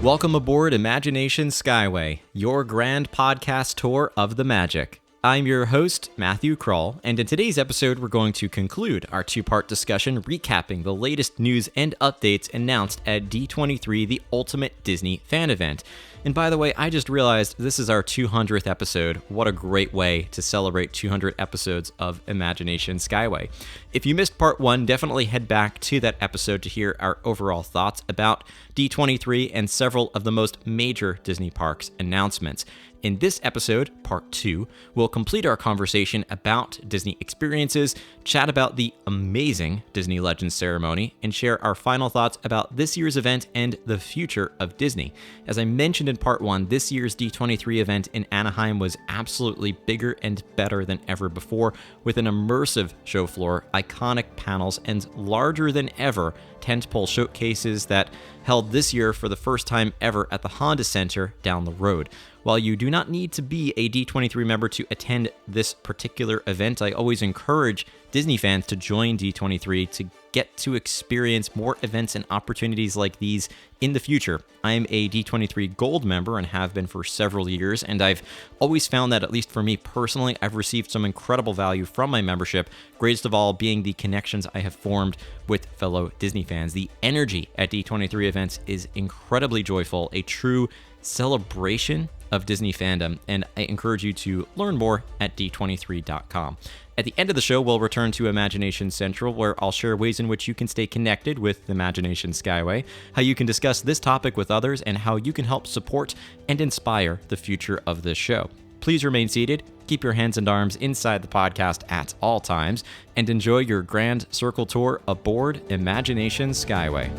Welcome aboard Imagination Skyway, your grand podcast tour of the magic. I'm your host, Matthew Kroll, and in today's episode, we're going to conclude our two-part discussion recapping the latest news and updates announced at D23, the Ultimate Disney Fan Event. And by the way, I just realized this is our 200th episode. What a great way to celebrate 200 episodes of Imagination Skyway. If you missed part one, definitely head back to that episode to hear our overall thoughts about D23 and several of the most major Disney parks announcements. In this episode, part 2, we'll complete our conversation about Disney experiences, chat about the amazing Disney Legends ceremony, and share our final thoughts about this year's event and the future of Disney. As I mentioned in part 1, this year's D23 event in Anaheim was absolutely bigger and better than ever before, with an immersive show floor, iconic panels, and larger than ever tentpole showcases that held this year for the first time ever at the Honda Center down the road. While you do not need to be a D23 member to attend this particular event, I always encourage Disney fans to join D23 to get to experience more events and opportunities like these in the future. I'm a D23 Gold member and have been for several years, and I've always found that, at least for me personally, I've received some incredible value from my membership, greatest of all being the connections I have formed with fellow Disney fans. The energy at D23 events is incredibly joyful, a true celebration of Disney fandom, and I encourage you to learn more at d23.com. At the end of the show, we'll return to Imagination Central, where I'll share ways in which you can stay connected with Imagination Skyway, how you can discuss this topic with others, and how you can help support and inspire the future of this show. Please remain seated, keep your hands and arms inside the podcast at all times, and enjoy your grand circle tour aboard Imagination Skyway.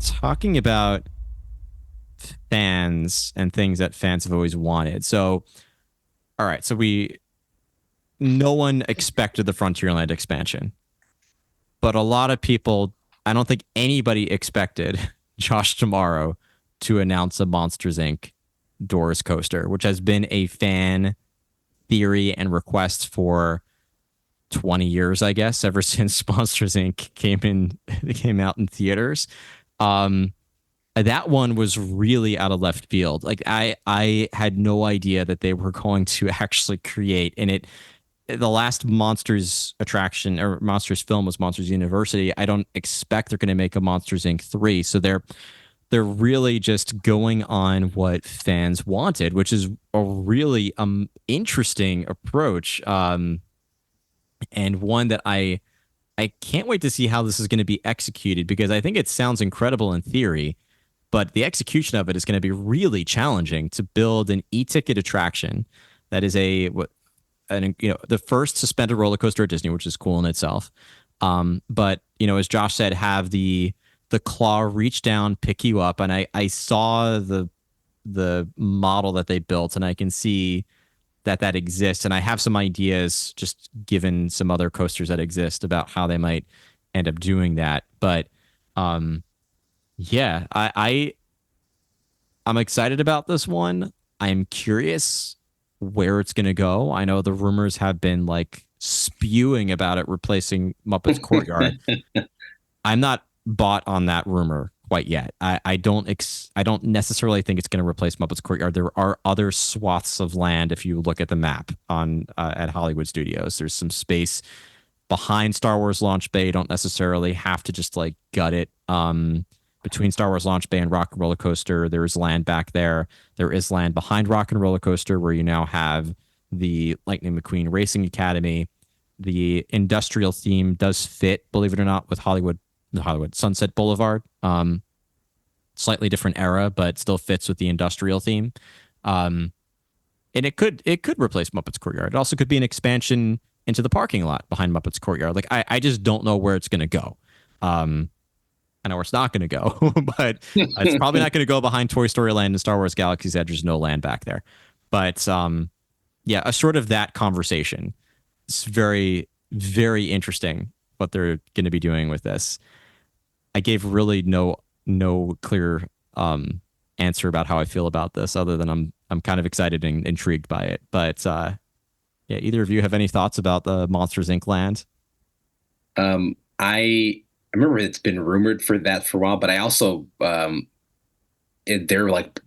Talking about fans and things that fans have always wanted. So, all right. So no one expected the Frontierland expansion, but a lot of people, I don't think anybody expected Josh Tomorrow to announce a Monsters, Inc. Doors coaster, which has been a fan theory and request for 20 years, I guess, ever since Monsters, Inc. came out in theaters. That one was really out of left field. Like I had no idea that they were going to actually create, and the last Monsters attraction or Monsters film was Monsters University. I don't expect they're going to make a Monsters Inc. 3. So they're really just going on what fans wanted, which is a really interesting approach. And one that I can't wait to see how this is going to be executed, because I think it sounds incredible in theory, but the execution of it is going to be really challenging to build an e-ticket attraction that is the first suspended roller coaster at Disney, which is cool in itself. But as Josh said, have the claw reach down, pick you up, and I saw the model that they built, and I can see that exists, and I have some ideas just given some other coasters that exist about how they might end up doing that. But yeah, I'm excited about this one. I'm curious where it's going to go. I know the rumors have been like spewing about it replacing Muppet's Courtyard. I'm not bought on that rumor quite yet. I don't necessarily think it's going to replace Muppet's Courtyard. There are other swaths of land. If you look at the map at Hollywood Studios, there's some space behind Star Wars Launch Bay. You don't necessarily have to just like gut it. Between Star Wars Launch Bay and Rock and Roller Coaster, there's land back there. There is land behind Rock and Roller Coaster where you now have the Lightning McQueen Racing Academy. The industrial theme does fit, believe it or not, with Sunset Boulevard. Slightly different era, but still fits with the industrial theme. And it could replace Muppet's Courtyard. It also could be an expansion into the parking lot behind Muppet's Courtyard. Like I just don't know where it's going to go. I know where it's not going to go, but it's probably not going to go behind Toy Story Land and Star Wars Galaxy's Edge. There's no land back there. But yeah, a sort of that conversation. It's very, very interesting what they're going to be doing with this. I gave really no clear answer about how I feel about this, other than I'm kind of excited and intrigued by it. But yeah, either of you have any thoughts about the Monsters Inc. land? I remember it's been rumored for that for a while, but I also they're like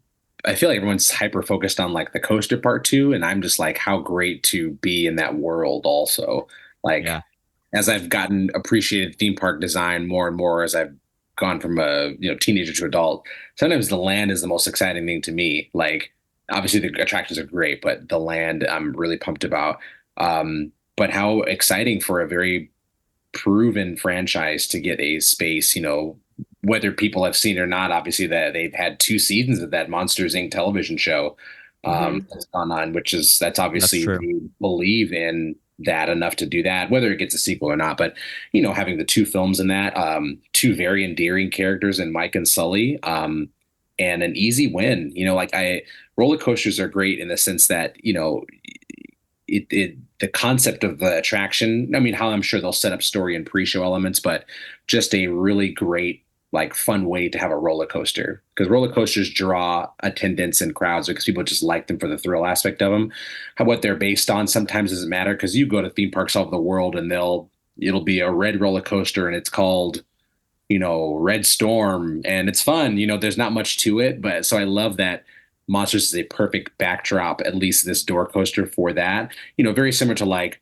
I feel like everyone's hyper focused on like the coaster part too, and I'm just like how great to be in that world also. Like Yeah, as I've gotten appreciated theme park design more and more as I've gone from a teenager to adult, sometimes the land is the most exciting thing to me. Like obviously the attractions are great, but the land I'm really pumped about. But how exciting for a very proven franchise to get a space, whether people have seen it or not, obviously that they've had 2 seasons of that Monsters Inc. television show Hmm. that's gone on, that's that's obviously true. they believe in that enough to do that, whether it gets a sequel or not. But having the 2 films in that, two very endearing characters in Mike and Sully, and an easy win. Like I roller coasters are great in the sense that it the concept of the attraction. I mean, how I'm sure they'll set up story and pre-show elements, but just a really great like fun way to have a roller coaster because roller coasters draw attendance and crowds because people just like them for the thrill aspect of them. What they're based on sometimes doesn't matter because you go to theme parks all over the world and it'll be a red roller coaster and it's called Red Storm, and it's fun. There's not much to it, but so I love that Monsters is a perfect backdrop, at least this door coaster for that. Very similar to like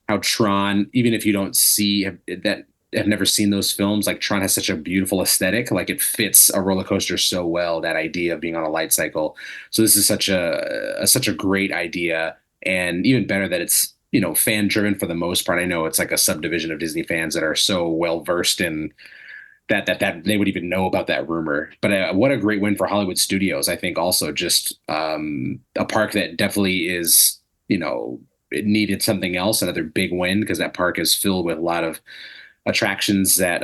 how Tron, even if you don't see that, have never seen those films, like Tron has such a beautiful aesthetic, like it fits a roller coaster so well. That idea of being on a light cycle. So this is such a great idea, and even better that it's fan driven for the most part. I know it's like a subdivision of Disney fans that are so well versed in that they would even know about that rumor. But what a great win for Hollywood Studios. I think also just a park that definitely is, it needed something else, another big win because that park is filled with a lot of attractions that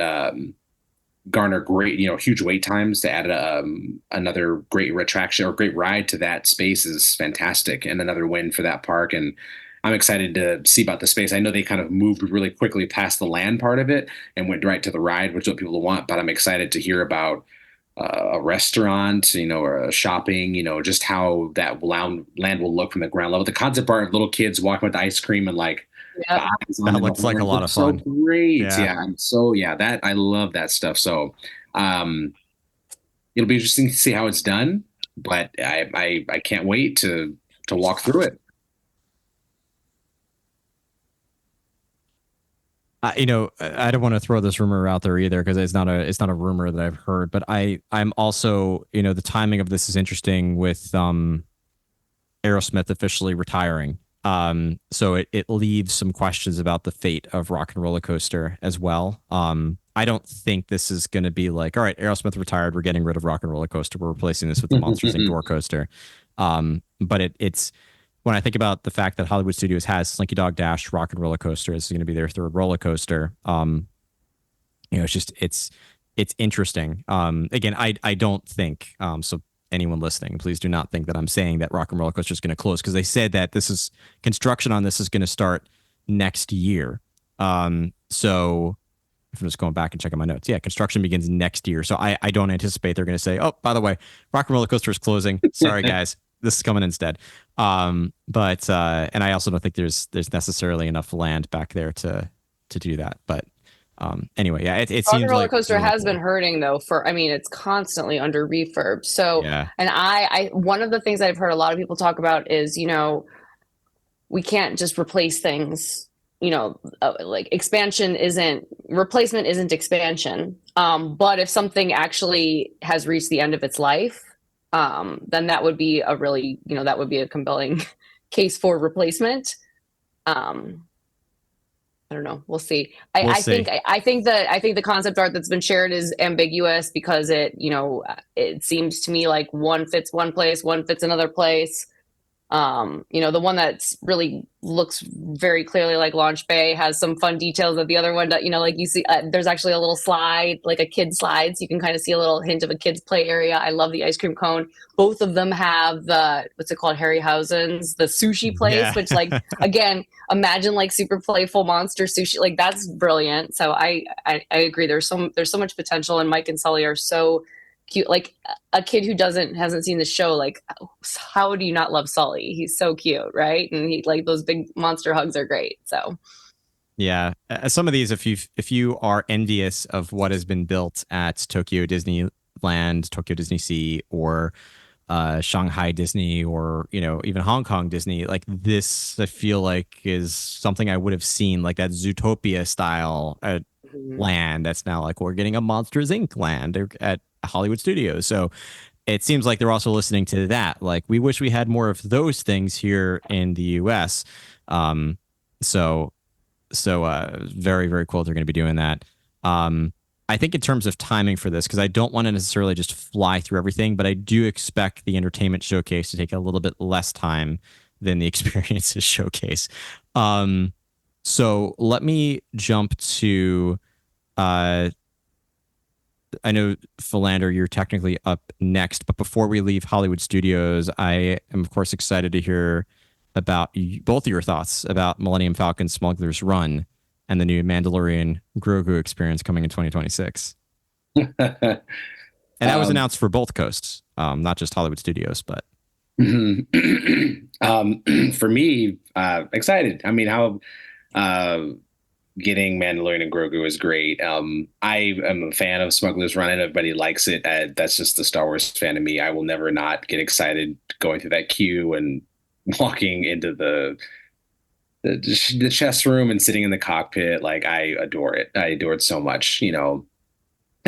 garner great, huge wait times. To add another great attraction or great ride to that space is fantastic, and another win for that park. And I'm excited to see about the space. I know they kind of moved really quickly past the land part of it and went right to the ride, which is what people want. But I'm excited to hear about a restaurant, or a shopping, just how that land will look from the ground level. The concept art of little kids walking with ice cream and like the Yep. eyes on That them, the looks like a horns lot look of so fun. great. Yeah. Yeah, yeah, that I love that stuff. So um, it'll be interesting to see how it's done, but I can't wait to walk through it. I don't want to throw this rumor out there either because it's not a rumor that I've heard, but I'm also, the timing of this is interesting with Aerosmith officially retiring. So it leaves some questions about the fate of Rock and Roller Coaster as well. I don't think this is going to be like, all right, Aerosmith retired, we're getting rid of Rock and Roller Coaster, we're replacing this with the Monsters Inc. door coaster. But it's when I think about the fact that Hollywood Studios has Slinky Dog Dash, Rock and Roller Coaster is going to be their third roller coaster. It's interesting. Again, I don't think so. Anyone listening, please do not think that I'm saying that Rock and Roller Coaster is going to close because they said that construction on this is going to start next year. So if I'm just going back and checking my notes, yeah, construction begins next year. So I don't anticipate they're going to say, oh, by the way, Rock and Roller Coaster is closing. Sorry, guys, this is coming instead. But and I also don't think there's necessarily enough land back there to do that. But anyway, yeah, it Rock and seems Roller like Coaster really has been cool. hurting though I mean, it's constantly under refurb. So, Yeah, and I, one of the things I've heard a lot of people talk about is, we can't just replace things. Like replacement isn't expansion. But if something actually has reached the end of its life, then that would be that would be a compelling case for replacement. Um, I don't know. We'll see. we'll I see. think I think the concept art that's been shared is ambiguous because it seems to me like one fits one place, one fits another place. The one that's really looks very clearly like Launch Bay has some fun details that the other one that, like you see, there's actually a little slide, like a kid slide. So you can kind of see a little hint of a kid's play area. I love the ice cream cone. Both of them have the, what's it called? Harryhausen's, the sushi place, Yeah. which like, again, imagine like super playful monster sushi. Like that's brilliant. So I agree. There's so much potential and Mike and Sully are so cute. Like a kid who hasn't seen the show, like how do you not love Sully? He's so cute, right? And he like those big monster hugs are great. So Yeah, some of these, if you are envious of what has been built at Tokyo Disneyland, Tokyo Disney Sea, or Shanghai Disney, or even Hong Kong Disney, like this, I feel like is something I would have seen, like that Zootopia style land. That's now like we're getting a Monsters Inc. land at Hollywood Studios. So it seems like they're also listening to that. Like we wish we had more of those things here in the U.S. So very, very cool they're going to be doing that. I think in terms of timing for this, because I don't want to necessarily just fly through everything, but I do expect the entertainment showcase to take a little bit less time than the experiences showcase. So let me jump to, I know, Philander, you're technically up next, but before we leave Hollywood Studios, I am, of course, excited to hear about both of your thoughts about Millennium Falcon Smuggler's Run and the new Mandalorian Grogu experience coming in 2026. And that was announced for both coasts, not just Hollywood Studios, but. For me, excited. I mean, how getting Mandalorian and Grogu is great. I am a fan of Smuggler's Run, and everybody likes it. That's just the Star Wars fan of me. I will never not get excited going through that queue and walking into the chess room and sitting in the cockpit. Like, I adore it. I adore it so much, and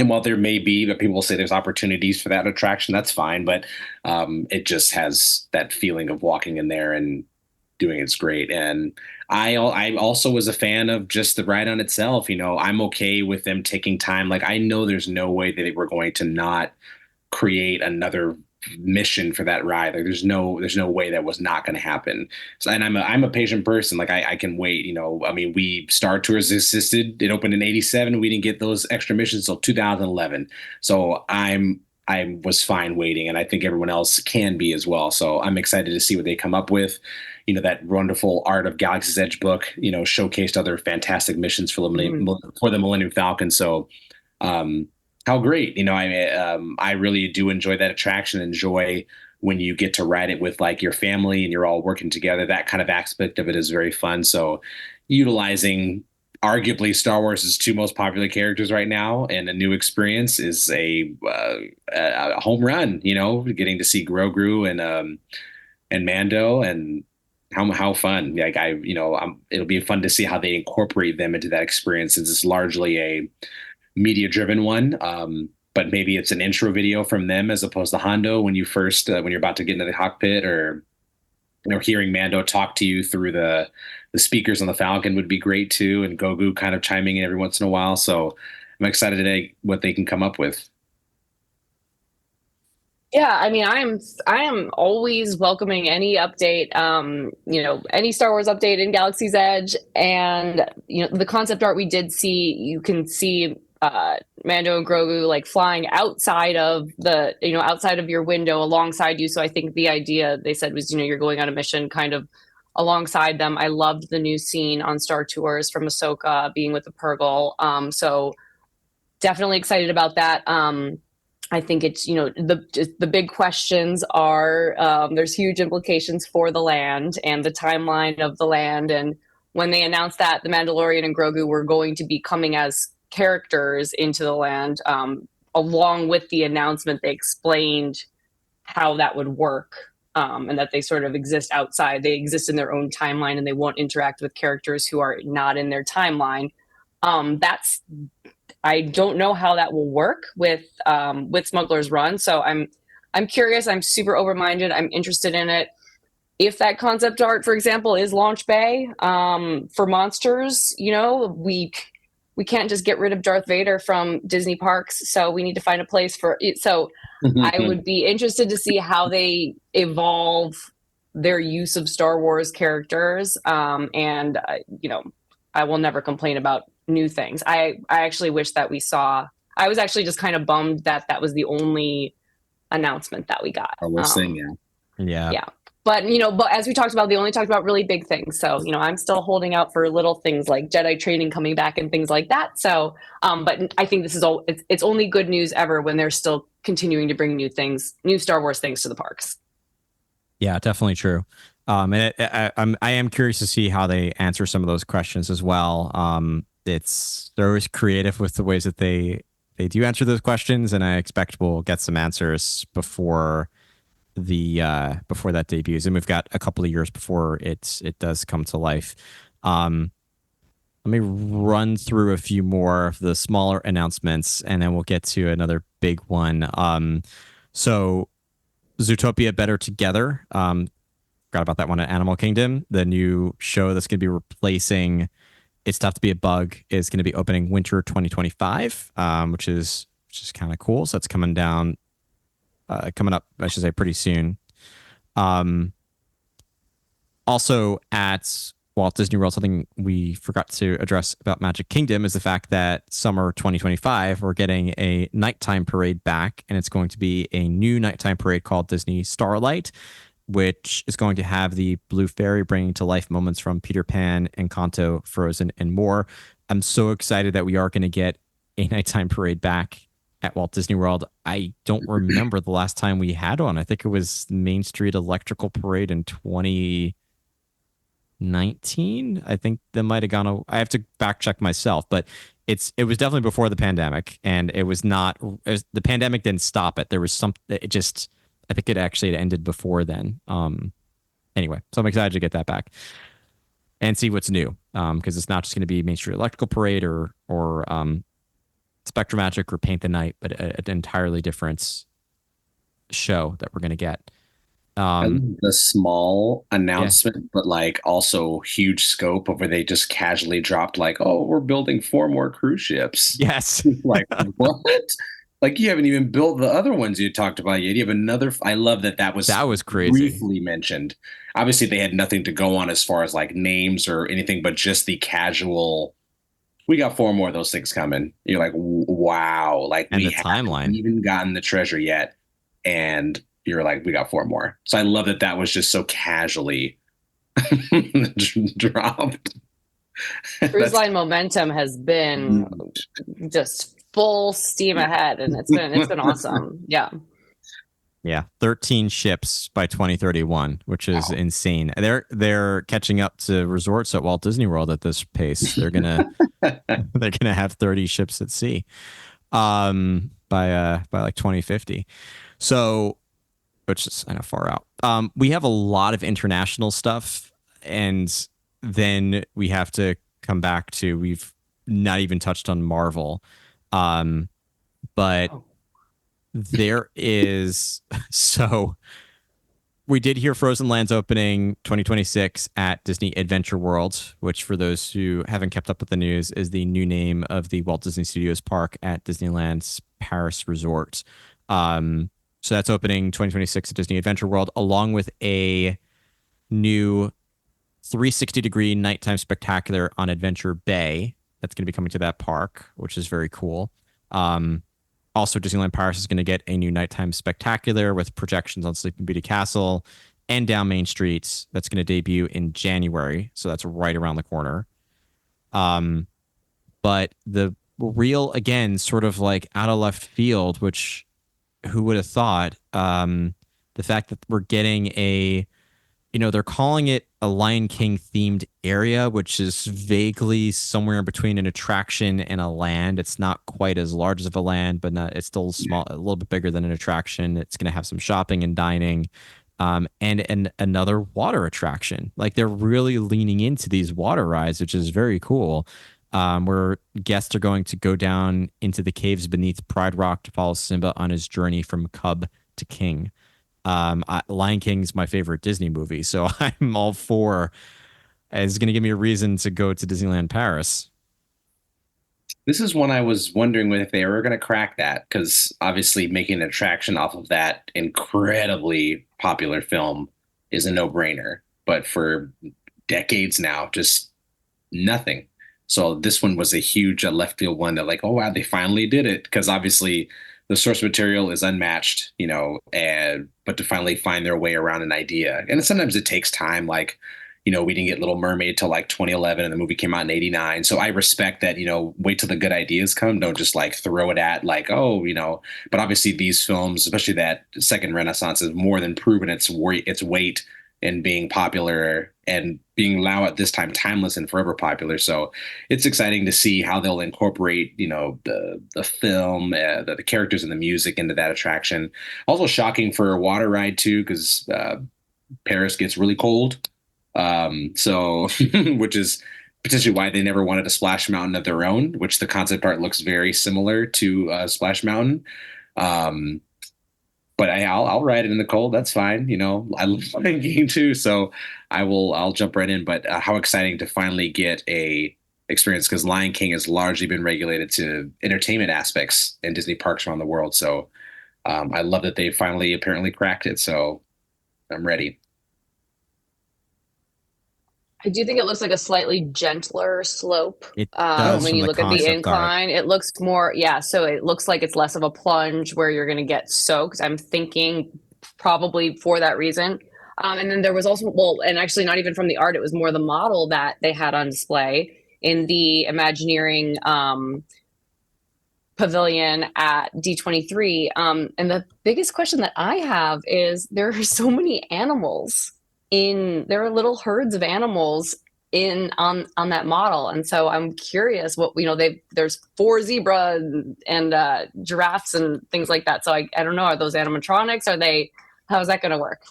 while there may be, but people will say there's opportunities for that attraction, that's fine. But it just has that feeling of walking in there and doing it's great. And I also was a fan of just the ride on itself. I'm okay with them taking time. Like, I know there's no way that they were going to not create another mission for that ride. Like, there's no way that was not going to happen. So, and I'm a patient person. Like, I can wait. I mean, Star Tours existed. It opened in '87. We didn't get those extra missions till 2011. So I was fine waiting, and I think everyone else can be as well. So I'm excited to see what they come up with. That wonderful Art of Galaxy's Edge book, showcased other fantastic missions for the Millennium Falcon. So, how great, I really do enjoy that attraction. Enjoy when you get to ride it with like your family and you're all working together. That kind of aspect of it is very fun. So utilizing arguably Star Wars' two most popular characters right now and a new experience is a home run, getting to see Grogu and Mando, and how fun. Like, it'll be fun to see how they incorporate them into that experience, since it's largely a media driven one. But maybe it's an intro video from them as opposed to Hondo when you first when you're about to get into the cockpit, or hearing Mando talk to you through the speakers on the Falcon would be great too, and Grogu kind of chiming in every once in a while. So I'm excited today what they can come up with. Yeah, I mean, I am always welcoming any update, any Star Wars update in Galaxy's Edge. And the concept art we did see, you can see Mando and Grogu like flying outside of outside of your window alongside you. So I think the idea they said was, you're going on a mission kind of alongside them. I loved the new scene on Star Tours from Ahsoka being with the Purrgil. So definitely excited about that. I think it's, the big questions are, there's huge implications for the land and the timeline of the land. And when they announced that the Mandalorian and Grogu were going to be coming as characters into the land, along with the announcement, they explained how that would work, and that they sort of exist outside. They exist in their own timeline, and they won't interact with characters who are not in their timeline. I don't know how that will work with Smuggler's Run. So I'm curious. I'm super open-minded. I'm interested in it. If that concept art, for example, is Launch Bay for Monsters, we can't just get rid of Darth Vader from Disney parks. So we need to find a place for it. So I would be interested to see how they evolve their use of Star Wars characters. And I will never complain about new things. I actually wish that I was actually just kind of bummed that was the only announcement that we got. We're seeing, yeah. But, but as we talked about, they only talked about really big things. So, I'm still holding out for little things like Jedi training coming back and things like that. So, but I think this is it's only good news ever when they're still continuing to bring new Star Wars things to the parks. Yeah, definitely true. And I am curious to see how they answer some of those questions as well. They're always creative with the ways that they do answer those questions, and I expect we'll get some answers before that debuts, and we've got a couple of years before it does come to life. Let me run through a few more of the smaller announcements, and then we'll get to another big one. So Zootopia Better Together. Forgot about that one at Animal Kingdom. The new show that's going to be replacing It's Tough to Be a Bug is going to be opening winter 2025, which is kind of cool. So that's coming up, I should say, pretty soon. Also at Walt Disney World, something we forgot to address about Magic Kingdom is the fact that summer 2025, we're getting a nighttime parade back, and it's going to be a new nighttime parade called Disney Starlight, which is going to have the Blue Fairy bringing to life moments from Peter Pan, Encanto, Frozen, and more. I'm so excited that we are going to get a nighttime parade back at Walt Disney World. I don't remember the last time we had one. I think it was Main Street Electrical Parade in 2019. I think that might have gone. I have to back check myself, but it was definitely before the pandemic, and the pandemic didn't stop it. There was I think it actually had ended before then. Anyway, so I'm excited to get that back and see what's new, because it's not just going to be Main Street Electrical Parade or Spectrum Magic or Paint the Night, but an entirely different show that we're going to get. The small announcement, but like also huge scope of where they just casually dropped like, oh, we're building 4 more cruise ships. Yes. Like, what? Like, you haven't even built the other ones you talked about yet. You have another. I love that was crazy. Briefly mentioned. Obviously, they had nothing to go on as far as like names or anything, but just the casual. We got 4 more of those things coming. You're like, wow! Like, and we the timeline. haven't even gotten the treasure yet, and you're like, we got 4 more. So I love that was just so casually dropped. Cruise line momentum has been just full steam ahead, and it's been awesome. Yeah, 13 ships by 2031, which is insane. They're catching up to resorts at Walt Disney World at this pace. They're gonna have 30 ships at sea by like 2050. So, which is, I know, far out. We have a lot of international stuff, and then we have to come back to, we've not even touched on Marvel. But there is, so we did hear Frozen Land's opening 2026 at Disney Adventure World, which, for those who haven't kept up with the news, is the new name of the Walt Disney Studios park at Disneyland's Paris resort. So that's opening 2026 at Disney Adventure World, along with a new 360-degree nighttime spectacular on Adventure Bay. That's going to be coming to that park, which is very cool. Also, Disneyland Paris is going to get a new nighttime spectacular with projections on Sleeping Beauty Castle and down Main Street. That's going to debut in January, so that's right around the corner. But the real, again, sort of like out of left field, which who would have thought, the fact that we're getting they're calling it a Lion King themed area, which is vaguely somewhere in between an attraction and a land. It's not quite as large of a land, but it's still small, a little bit bigger than an attraction. It's going to have some shopping and dining, and another water attraction. Like, they're really leaning into these water rides, which is very cool. Where guests are going to go down into the caves beneath Pride Rock to follow Simba on his journey from cub to king. Lion King's my favorite Disney movie, so I'm all for. It's going to give me a reason to go to Disneyland Paris. This is one I was wondering if they were going to crack that, because obviously making an attraction off of that incredibly popular film is a no-brainer. But for decades now, just nothing. So this one was a huge left field one that, like, oh wow, they finally did it, because obviously the source material is unmatched, and but to finally find their way around an idea. And sometimes it takes time. Like, we didn't get Little Mermaid till like 2011 and the movie came out in 89. So I respect that, wait till the good ideas come. Don't just like throw it at like, oh, but obviously these films, especially that second Renaissance, has more than proven its weight in being popular and being now at this time timeless and forever popular. So it's exciting to see how they'll incorporate, the film, the characters and the music into that attraction. Also shocking for a water ride too, because Paris gets really cold. So which is potentially why they never wanted a Splash Mountain of their own, which the concept art looks very similar to Splash Mountain. But I'll ride it in the cold. That's fine. I love Lion King too, so I'll jump right in. But how exciting to finally get a experience, because Lion King has largely been regulated to entertainment aspects in Disney parks around the world. So I love that they finally apparently cracked it. So I'm ready. I do think it looks like a slightly gentler slope. It does When from you the look at the concept art. incline, it looks more, so it looks like it's less of a plunge where you're going to get soaked. I'm thinking probably for that reason. And then there was also, and actually not even from the art, it was more the model that they had on display in the Imagineering pavilion at D23. And the biggest question that I have is there are so many animals there are little herds of animals on that model, and so I'm curious what there's 4 zebras and giraffes and things like that. So I don't know, are those animatronics? How's that going to work?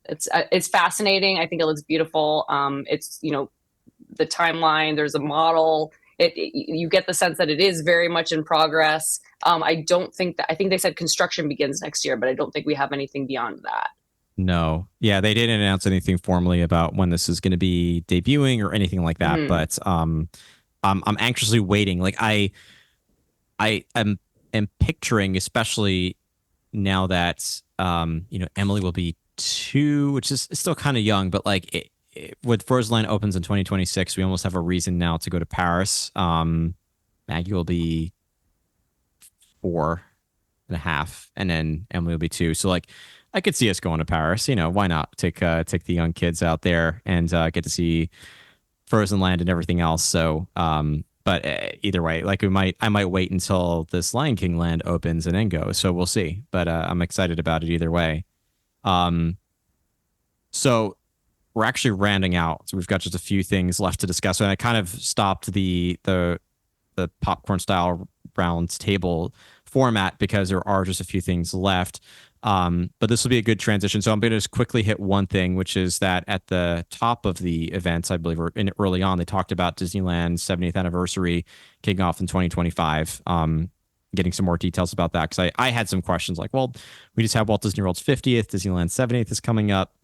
It's fascinating. I think it looks beautiful. It's the timeline. There's a model. You get the sense that it is very much in progress. I think they said construction begins next year, but I don't think we have anything beyond that. No. Yeah, they didn't announce anything formally about when this is going to be debuting or anything like that. But I'm anxiously waiting. Like I am picturing, especially now that Emily will be 2, which is still kind of young, but like with Frozen Land opens in 2026, we almost have a reason now to go to Paris. Maggie will be 4.5, and then Emily will be 2. So like, I could see us going to Paris. Why not take the young kids out there and get to see Frozen Land and everything else. So, but either way, like I might wait until this Lion King Land opens and then go. So we'll see. But I'm excited about it either way. So we're actually rounding out. So we've got just a few things left to discuss. And I kind of stopped the popcorn style round table format because there are just a few things left. But this will be a good transition. So I'm going to just quickly hit one thing, which is that at the top of the events, I believe, or early on, they talked about Disneyland's 70th anniversary kicking off in 2025. Getting some more details about that, because I had some questions like, well, we just had Walt Disney World's 50th, Disneyland's 70th is coming up.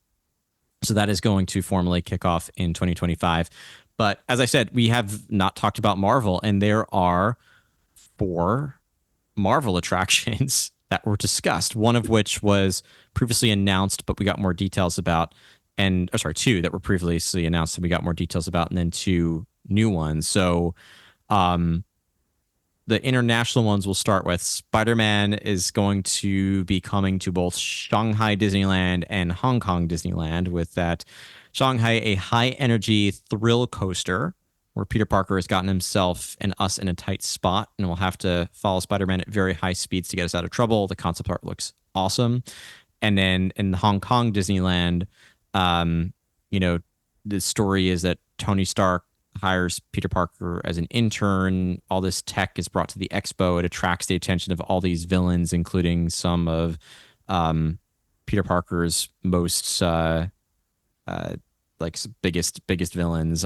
So that is going to formally kick off in 2025. But as I said, we have not talked about Marvel, and there are 4 Marvel attractions that were discussed, one of which was previously announced, but we got more details about, 2 that were previously announced and we got more details about, and then 2 new ones. So the international ones we'll start with. Spider-Man is going to be coming to both Shanghai Disneyland and Hong Kong Disneyland, with that Shanghai, a high-energy thrill coaster where Peter Parker has gotten himself and us in a tight spot, and we'll have to follow Spider-Man at very high speeds to get us out of trouble. The concept art looks awesome. And then in Hong Kong Disneyland, the story is that Tony Stark hires Peter Parker as an intern. All this tech is brought to the expo. It attracts the attention of all these villains, including some of Peter Parker's most biggest villains.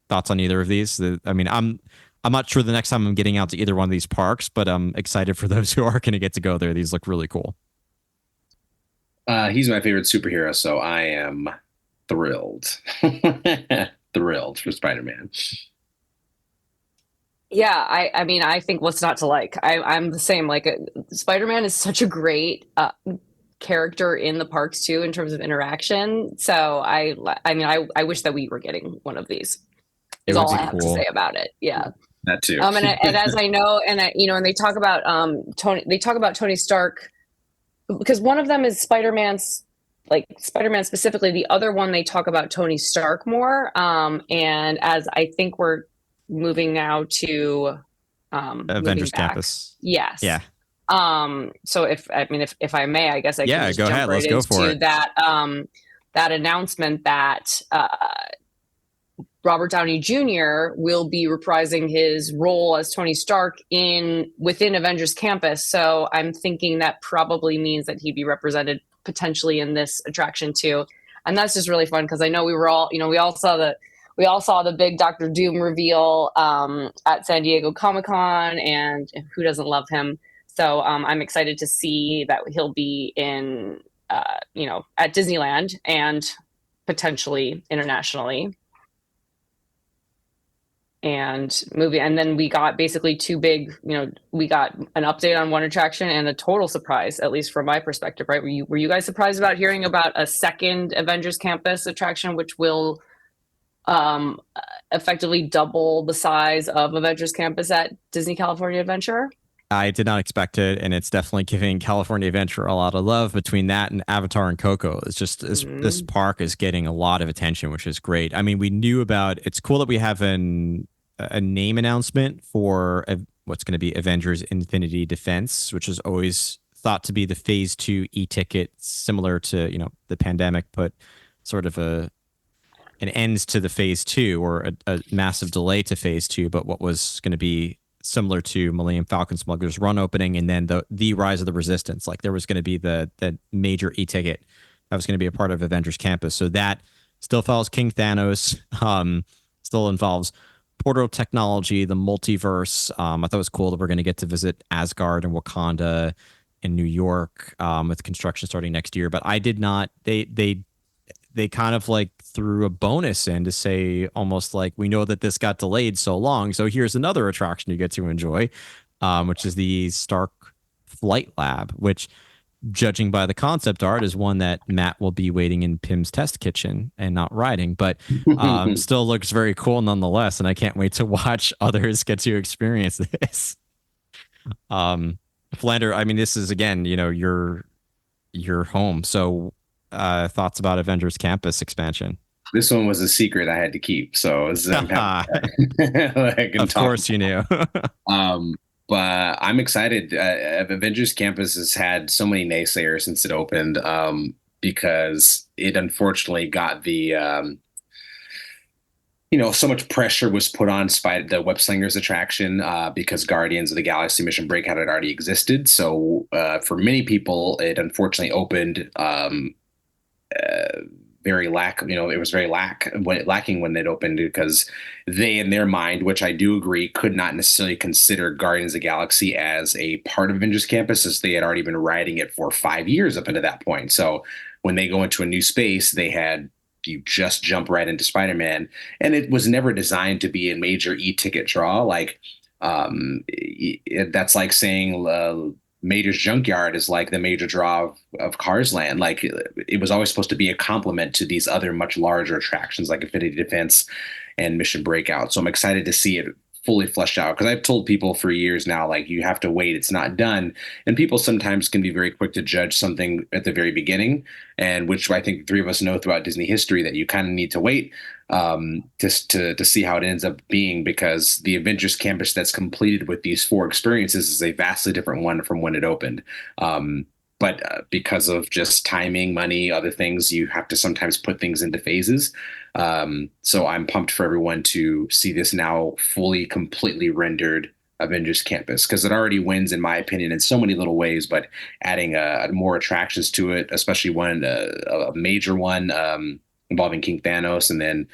Thoughts on either of these? I'm not sure the next time I'm getting out to either one of these parks, but I'm excited for those who are going to get to go there. These look really cool. He's my favorite superhero, so I am thrilled. Thrilled for Spider-Man. Yeah, I think what's not to like? I'm the same. Like, Spider-Man is such a great character in the parks too, in terms of interaction. So I wish that we were getting one of these. Is all I have to say about it. Yeah. That too. And as I know, and they talk about Tony Stark, because one of them is Spider-Man's, like Spider-Man specifically. The other one, they talk about Tony Stark more. And as I think we're moving now to Avengers Campus. Yes. Yeah. So if I may, I guess I can just go jump ahead. right Let's go for into it. that announcement that Robert Downey Jr. will be reprising his role as Tony Stark within Avengers Campus. So I'm thinking that probably means that he'd be represented potentially in this attraction too. And that's just really fun because I know we all saw the big Doctor Doom reveal at San Diego Comic-Con, and who doesn't love him? So I'm excited to see that he'll be in at Disneyland and potentially internationally. And then we got basically two big, we got an update on one attraction and a total surprise, at least from my perspective, right? Were you guys surprised about hearing about a second Avengers Campus attraction, which will effectively double the size of Avengers Campus at Disney California Adventure? I did not expect it, and it's definitely giving California Adventure a lot of love. Between that and Avatar and Coco, it's just this park is getting a lot of attention, which is great. I mean, we knew about. It's cool that we have a name announcement for what's going to be Avengers Infinity Defense, which is always thought to be the Phase 2 e-ticket, similar to the pandemic put sort of an end to the Phase 2 or a massive delay to Phase 2, but what was going to be similar to Millennium Falcon Smuggler's Run opening, and then the Rise of the Resistance. Like there was going to be the major e-ticket that was going to be a part of Avengers Campus. So that still follows King Thanos, still involves portal technology, the multiverse. I thought it was cool that we're going to get to visit Asgard and Wakanda in New York with construction starting next year. But I did not. They kind of like threw a bonus in to say almost like, we know that this got delayed so long, so here's another attraction you get to enjoy, which is the Stark Flight Lab, which, judging by the concept art, is one that Matt will be waiting in Pim's test kitchen and not riding, but still looks very cool nonetheless, and I can't wait to watch others get to experience this. Flander, I mean, this is, again, your home, so thoughts about Avengers Campus expansion? This one was a secret I had to keep, so of course you knew. But I'm excited. Avengers Campus has had so many naysayers since it opened, because it unfortunately got the so much pressure was put on the Web Slingers attraction because Guardians of the Galaxy Mission Breakout had already existed. So for many people, it unfortunately opened very it was very lacking when it opened, because they, in their mind, which I do agree, could not necessarily consider Guardians of the Galaxy as a part of Avengers Campus, as they had already been riding it for 5 years up until that point. So when they go into a new space, you just jump right into Spider-Man, and it was never designed to be a major e-ticket draw. Like that's like saying Mater's Junkyard is like the major draw of Cars Land. Like it was always supposed to be a complement to these other much larger attractions like Infinity Defense and Mission Breakout. So I'm excited to see it fully fleshed out, because I've told people for years now, like, you have to wait, it's not done. And people sometimes can be very quick to judge something at the very beginning, and which I think the three of us know throughout Disney history, that you kind of need to wait just to see how it ends up being, because the Avengers Campus that's completed with these 4 experiences is a vastly different one from when it opened. But because of just timing, money, other things, you have to sometimes put things into phases. So I'm pumped for everyone to see this now fully, completely rendered Avengers Campus, because it already wins, in my opinion, in so many little ways. But adding more attractions to it, especially a major one involving King Thanos, and then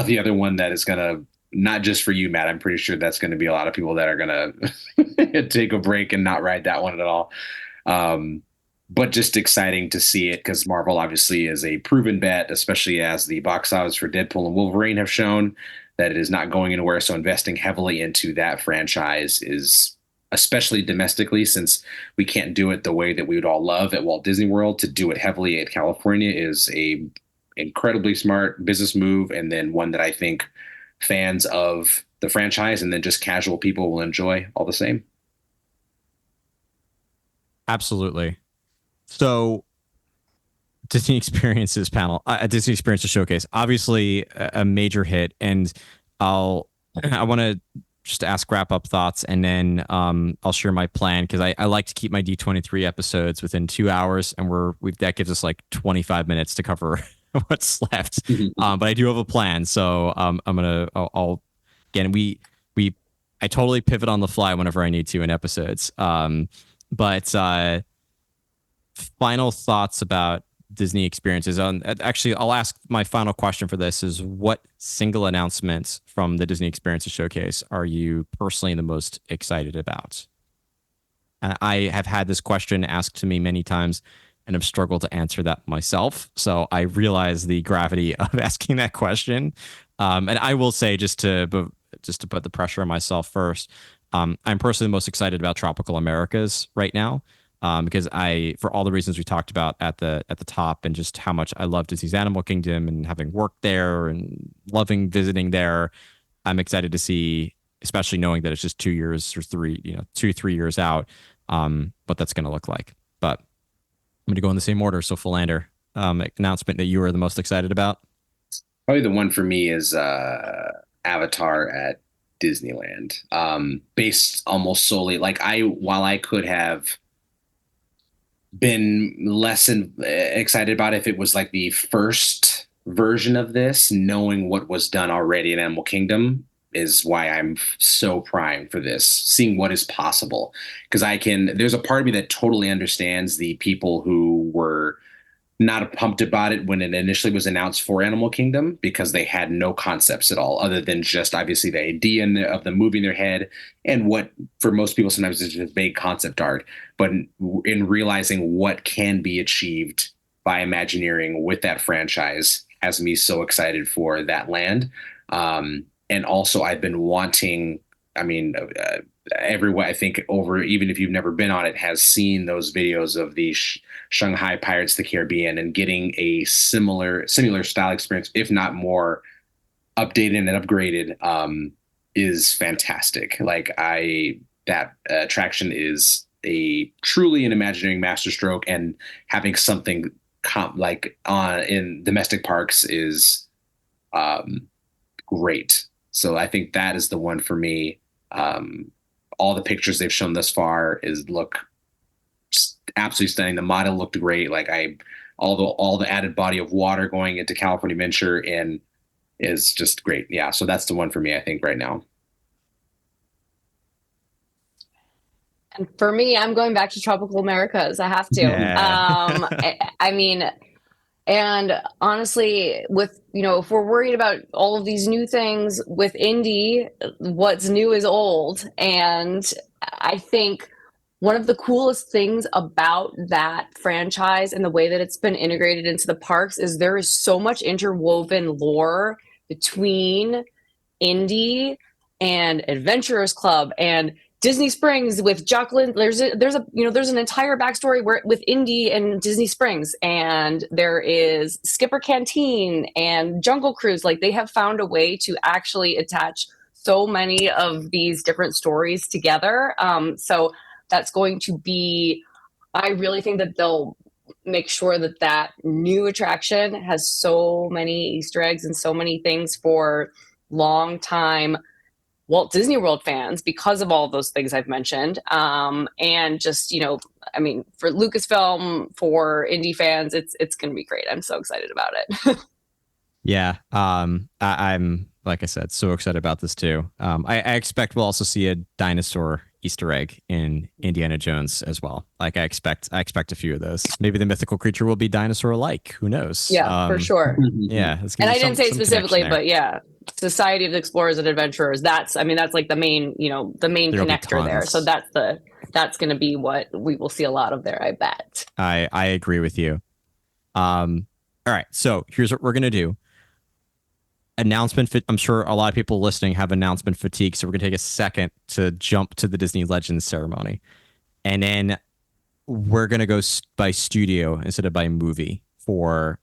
the other one that is going to, not just for you, Matt, I'm pretty sure that's going to be a lot of people that are going to take a break and not ride that one at all. But just exciting to see it, because Marvel obviously is a proven bet, especially as the box office for Deadpool and Wolverine have shown that it is not going anywhere. So investing heavily into that franchise is, especially domestically, since we can't do it the way that we would all love at Walt Disney World, to do it heavily at California is a incredibly smart business move, and then one that I think fans of the franchise, and then just casual people will enjoy all the same. Absolutely. So Disney Experiences panel, Disney Experiences Showcase, obviously a major hit, and I want to just ask wrap up thoughts, and then I'll share my plan, because I like to keep my D23 episodes within 2 hours, and that gives us like 25 minutes to cover what's left. But I do have a plan, so I'll again I totally pivot on the fly whenever I need to in episodes. But final thoughts about Disney Experiences. Actually, I'll ask my final question for this is, what single announcements from the Disney Experiences Showcase are you personally the most excited about? I have had this question asked to me many times and have struggled to answer that myself. So I realize the gravity of asking that question. And I will say, just to put the pressure on myself first, I'm personally the most excited about Tropical Americas right now. Because for all the reasons we talked about at the top, and just how much I love Disney's Animal Kingdom and having worked there and loving visiting there, I'm excited to see, especially knowing that it's just 2 years or 3 years out, what that's going to look like. But I'm going to go in the same order. So Philander, announcement that you were the most excited about? Probably the one for me is Avatar at Disneyland, based almost solely, like, while I could have been less excited about it if it was like the first version of this, knowing what was done already in Animal Kingdom is why I'm so primed for this, seeing what is possible. Because there's a part of me that totally understands the people who were not pumped about it when it initially was announced for Animal Kingdom, because they had no concepts at all, other than just obviously the idea of the movie in their head, and what for most people sometimes is just vague concept art. But in realizing what can be achieved by Imagineering with that franchise has me so excited for that land. And also, I've been wanting, everyone, I think, even if you've never been on it, has seen those videos of the Shanghai Pirates of the Caribbean, and getting a similar style experience, if not more updated and upgraded, is fantastic. Like, that attraction is truly an Imagineering masterstroke, and having something in domestic parks is great. So I think that is the one for me. All the pictures they've shown thus far look just absolutely stunning. The model looked great. Like, all the added body of water going into California Adventure and is just great. Yeah. So that's the one for me, I think, right now. And for me, I'm going back to Tropical Americas. I have to. Yeah. And honestly, if we're worried about all of these new things with Indy, what's new is old. And I think one of the coolest things about that franchise and the way that it's been integrated into the parks is there is so much interwoven lore between Indy and Adventurers Club and Disney Springs with Jacqueline. There's an entire backstory with Indy and Disney Springs, and there is Skipper Canteen and Jungle Cruise. Like, they have found a way to actually attach so many of these different stories together. So that's going to be, I really think that they'll make sure that new attraction has so many Easter eggs and so many things for long time Walt Disney World fans, because of all of those things I've mentioned. And just, for Lucasfilm, for indie fans, it's going to be great. I'm so excited about it. Yeah. I'm, like I said, so excited about this too. I expect we'll also see a dinosaur Easter egg in Indiana Jones as well. Like, I expect a few of those. Maybe the mythical creature will be dinosaur-like. Who knows? Yeah, for sure. Yeah. And I didn't say specifically, but yeah, Society of the Explorers and Adventurers. That's like the main, the main connector there. So that's going to be what we will see a lot of there, I bet. I agree with you. All right. So here's what we're going to do. I'm sure a lot of people listening have announcement fatigue, so we're going to take a second to jump to the Disney Legends ceremony. And then we're going to go by studio instead of by movie for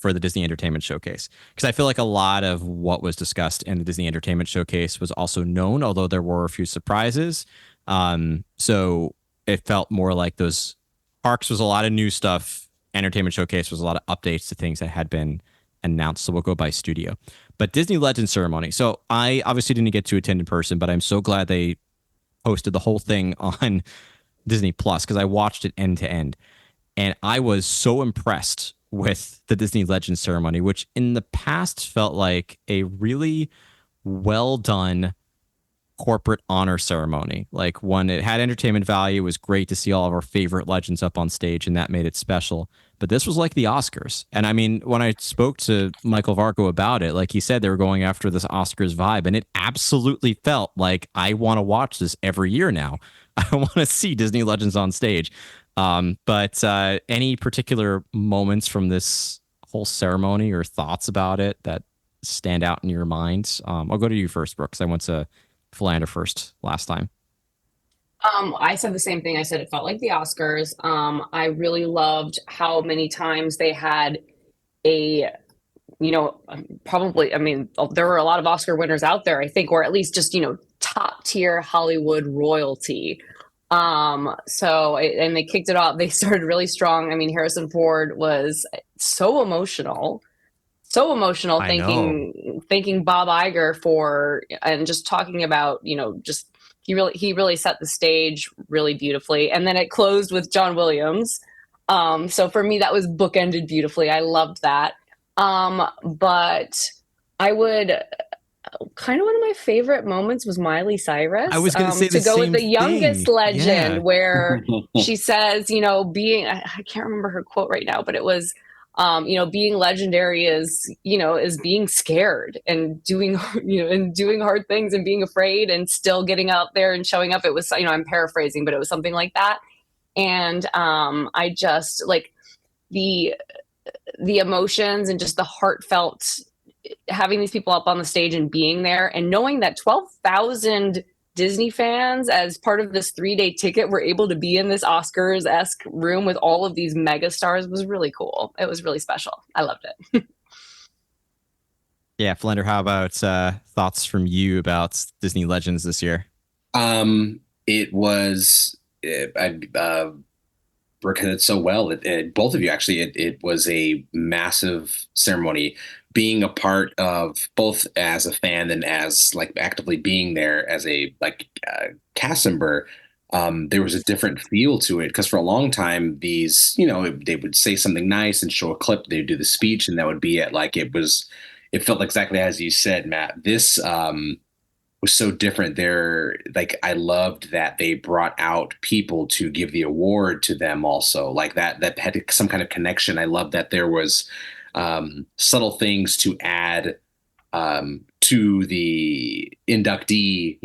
for the Disney Entertainment Showcase, because I feel like a lot of what was discussed in the Disney Entertainment Showcase was also known, although there were a few surprises. So it felt more like those parks was a lot of new stuff. Entertainment Showcase was a lot of updates to things that had been announced. So we'll go by studio. But Disney Legend Ceremony. So I obviously didn't get to attend in person, but I'm so glad they posted the whole thing on Disney Plus, because I watched it end to end. And I was so impressed with the Disney Legend Ceremony, which in the past felt like a really well done corporate honor ceremony. Like, one, it had entertainment value. It was great to see all of our favorite legends up on stage, and that made it special. But this was like the Oscars. And I mean, when I spoke to Michael Varco about it, like he said, they were going after this Oscars vibe, and it absolutely felt like I want to watch this every year now. I want to see Disney Legends on stage. But any particular moments from this whole ceremony or thoughts about it that stand out in your mind? I'll go to you first, Brooks. I went to Philander first last time. I said the same thing. I said it felt like the Oscars. I really loved how many times they had a, probably, I mean, there were a lot of Oscar winners out there, I think, or at least just, top tier Hollywood royalty. And they kicked it off. They started really strong. I mean, Harrison Ford was so emotional, thanking Bob Iger and just talking about, just he really set the stage really beautifully. And then it closed with John Williams. So for me, that was bookended beautifully. I loved that. But I would kind of, one of my favorite moments was Miley Cyrus. I was going to say to go with the youngest legend, where she says, I can't remember her quote right now, but it was, being legendary is being scared and doing hard things and being afraid and still getting out there and showing up. It was, I'm paraphrasing, but it was something like that. And I just like the emotions and just the heartfelt, having these people up on the stage and being there and knowing that 12,000 Disney fans, as part of this 3-day ticket, were able to be in this Oscars-esque room with all of these mega stars was really cool. It was really special. I loved it. Yeah, Flender, how about thoughts from you about Disney Legends this year? It was, Brooke hit it so well. Both of you, actually, it was a massive ceremony. Being a part of both as a fan and as like actively being there as a cast member, there was a different feel to it, because for a long time these, they would say something nice and show a clip, they'd do the speech, and that would be it. Like, it felt exactly as you said, Matt. This was so different. I loved that they brought out people to give the award to them also, like that had some kind of connection. I love that there was subtle things to add to the inductee,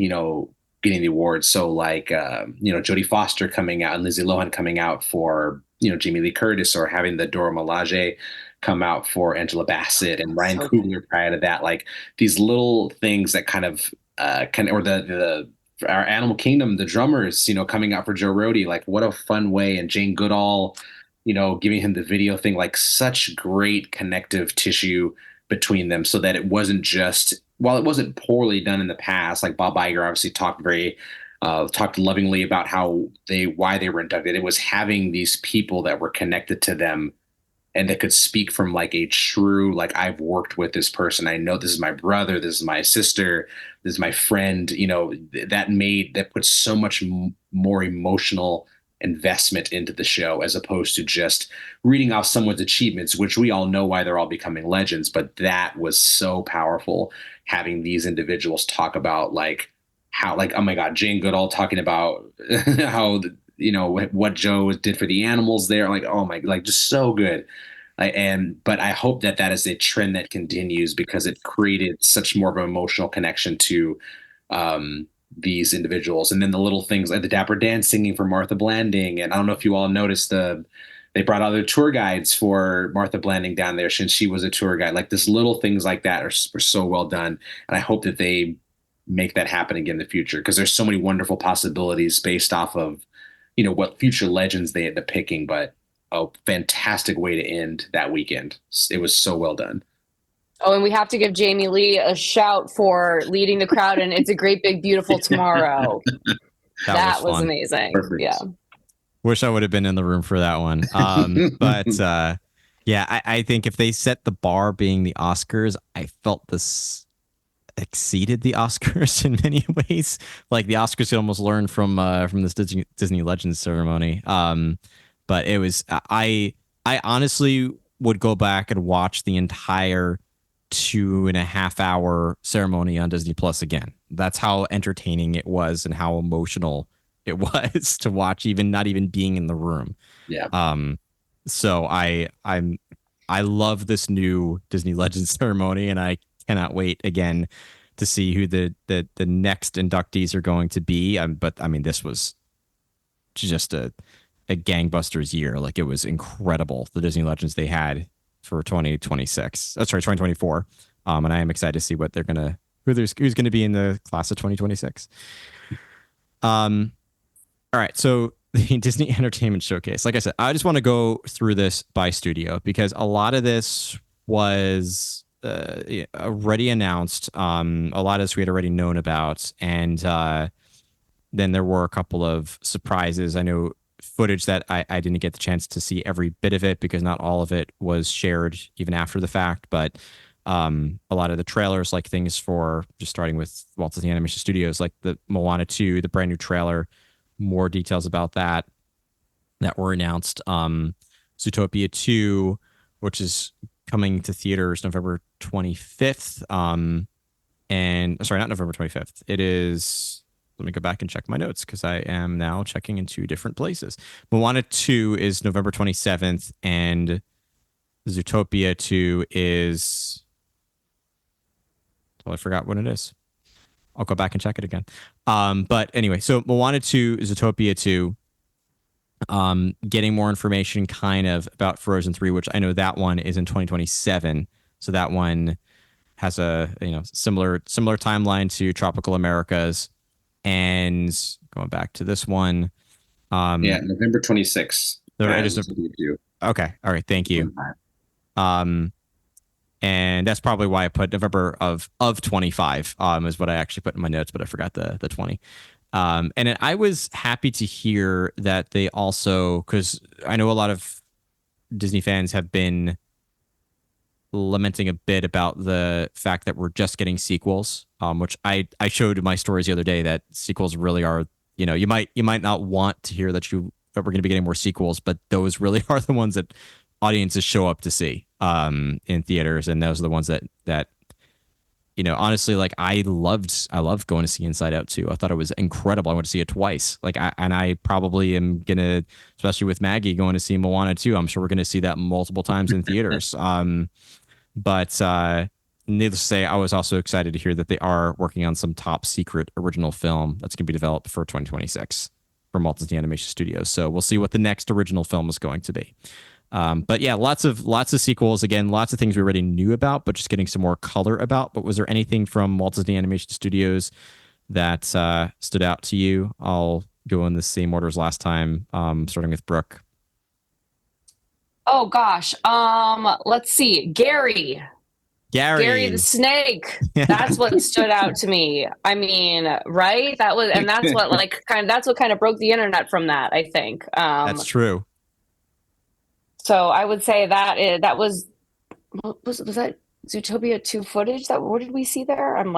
getting the award. So like, Jodie Foster coming out and Lindsay Lohan coming out for, Jamie Lee Curtis, or having the Dora Milaje come out for Angela Bassett and Ryan Coogler prior to that. Like, these little things that kind of our Animal Kingdom, the drummers, coming out for Joe Rohde, like, what a fun way. And Jane Goodall, giving him the video thing, like, such great connective tissue between them, so that it wasn't just, while it wasn't poorly done in the past, like Bob Iger obviously talked lovingly about why they were inducted. It was having these people that were connected to them and that could speak from like a true, like, I've worked with this person. I know this is my brother, this is my sister, this is my friend, that puts so much more emotional investment into the show, as opposed to just reading off someone's achievements, which we all know why they're all becoming legends. But that was so powerful, having these individuals talk about like how, like, oh my God, Jane Goodall talking about how, what Joe did for the animals there. Like, oh my, like, just so good. But I hope that is a trend that continues, because it created such more of an emotional connection to these individuals. And then the little things like the Dapper Dan singing for Martha Blanding. And I don't know if you all noticed they brought other tour guides for Martha Blanding down there since she was a tour guide. Like, this little things like that were so well done. And I hope that they make that happen again in the future, because there's so many wonderful possibilities based off of, what future legends they end up picking. But a fantastic way to end that weekend. It was so well done. Oh, and we have to give Jamie Lee a shout for leading the crowd and It's a Great Big Beautiful Tomorrow. That was amazing. Perfect. Yeah. Wish I would have been in the room for that one. But yeah, I think if they set the bar being the Oscars, I felt this exceeded the Oscars in many ways. Like the Oscars could almost learn from this Disney Legends ceremony. But it was I honestly would go back and watch the entire 2.5 hour ceremony on Disney Plus again. That's how entertaining it was and how emotional it was to watch, even not even being in the room. Yeah. So I love this new Disney Legends ceremony, and I cannot wait again to see who the next inductees are going to be. But I mean, this was just a gangbusters year. Like, it was incredible, the Disney Legends they had for 2026. That's right, 2024. And I am excited to see what they're gonna who's gonna be in the class of 2026. All right, so the Disney Entertainment Showcase. Like I said, I just want to go through this by studio because a lot of this was already announced. A lot of this we had already known about, and then there were a couple of surprises. I know footage that I didn't get the chance to see every bit of it because not all of it was shared even after the fact, but a lot of the trailers, like things for, just starting with Walt Disney Animation Studios, like the Moana 2, the brand new trailer, more details about that were announced. Zootopia 2, which is coming to theaters November 25th. And sorry, not November 25th. It is, let me go back and check my notes because I am now checking in two different places. Moana 2 is November 27th, and Zootopia 2 is, well, I forgot when it is. I'll go back and check it again. But anyway, so Moana 2, Zootopia 2, getting more information kind of about Frozen 3, which I know that one is in 2027. So that one has a similar timeline to Tropical Americas. And going back to this one, November 26th. Okay, all right, thank you. And that's probably why I put November of 25 is what I actually put in my notes, but I forgot the 20. And then I was happy to hear that they also, because I know a lot of Disney fans have been lamenting a bit about the fact that we're just getting sequels, which I showed my stories the other day that sequels really are, you might not want to hear that we're going to be getting more sequels, but those really are the ones that audiences show up to see in theaters, and those are the ones that honestly, like I loved going to see Inside Out 2. I thought it was incredible. I went to see it twice. And I probably am gonna, especially with Maggie going to see Moana 2, I'm sure we're gonna see that multiple times in theaters. But needless to say, I was also excited to hear that they are working on some top secret original film that's gonna be developed for 2026 from Walt Disney Animation Studios. So we'll see what the next original film is going to be. But yeah, lots of sequels. Again, lots of things we already knew about, but just getting some more color about. But was there anything from Walt Disney Animation Studios that stood out to you? I'll go in the same order as last time, starting with Brooke. Oh gosh, let's see, Gary the snake. That's what stood out to me. I mean, right? That was, and that's what that's what kind of broke the internet from that, I think. That's true. So I would say that was that Zootopia 2 footage? What did we see there? I'm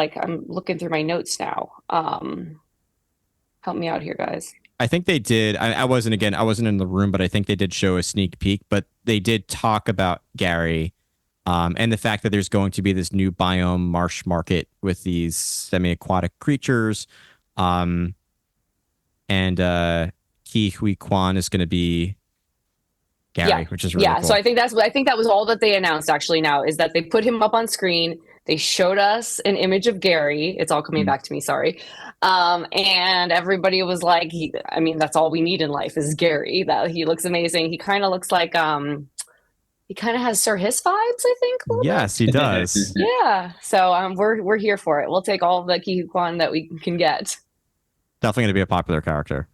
looking through my notes now. Help me out here, guys. I think they did. I wasn't in the room, but I think they did show a sneak peek. But they did talk about Gary, and the fact that there's going to be this new biome marsh market with these semi-aquatic creatures, and Ki Hui Kwan is going to be Gary, which is really cool. So I think that was all that they announced actually now, is that they put him up on screen. They showed us an image of Gary. It's all coming back to me, sorry. And everybody was like, that's all we need in life is Gary. That he looks amazing. He kind of looks like he kind of has Sir Hiss vibes, I think. Yes, he does. Yeah. So we're here for it. We'll take all of the Ki Hui Kwan that we can get. Definitely going to be a popular character.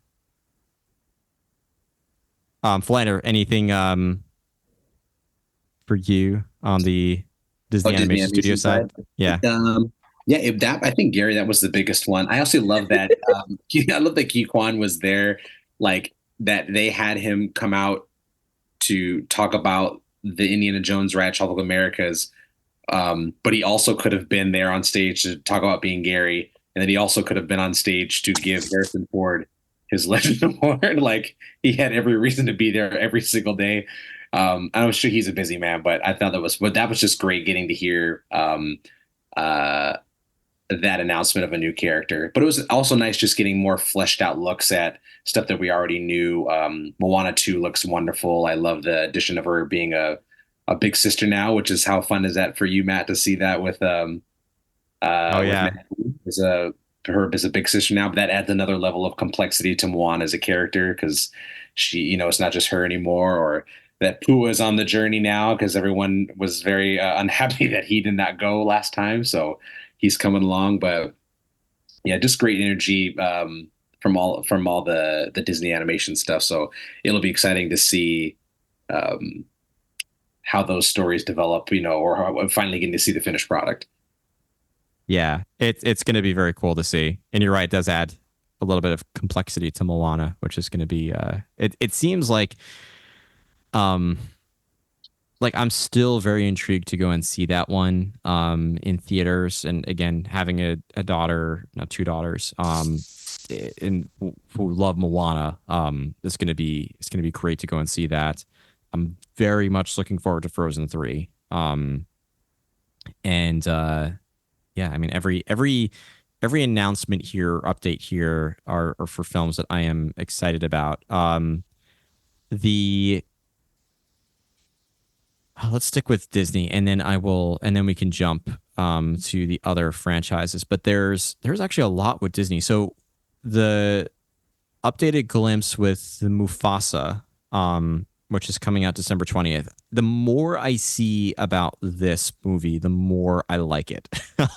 Flander, anything for you on the Oh, Disney Disney Animation Studio animation side? side. Yeah. Yeah, if that I think Gary, that was the biggest one. I also love that. I love that Ki Kwan was there, like that they had him come out to talk about the Indiana Jones Rad Travel Americas. But he also could have been there on stage to talk about being Gary, and then he also could have been on stage to give Harrison Ford his Legend Award. Like he had every reason to be there every single day. I'm sure he's a busy man, but I thought that was just great getting to hear uh, that announcement of a new character. But it was also nice just getting more fleshed out looks at stuff that we already knew. Moana 2 looks wonderful. I love the addition of her being a big sister now, which is how fun is that for you, Matt, to see that Oh with yeah. Matt as her as a big sister now, but that adds another level of complexity to Moana as a character because she, it's not just her anymore, or that Pua is on the journey now because everyone was very unhappy that he did not go last time, so he's coming along. But yeah, just great energy from all the Disney animation stuff. So it'll be exciting to see um, how those stories develop, or how I'm finally getting to see the finished product. Yeah. It's going to be very cool to see. And you're right, it does add a little bit of complexity to Moana, which is going to be it seems um like I'm still very intrigued to go and see that one in theaters. And again, having a daughter, not two daughters, who love Moana, it's gonna be great to go and see that. I'm very much looking forward to Frozen 3. And yeah, I mean every announcement here, update here are for films that I am excited about. The Let's stick with Disney, and then we can jump to the other franchises. But there's actually a lot with Disney. So the updated glimpse with the Mufasa, which is coming out December 20th. The more I see about this movie, the more I like it.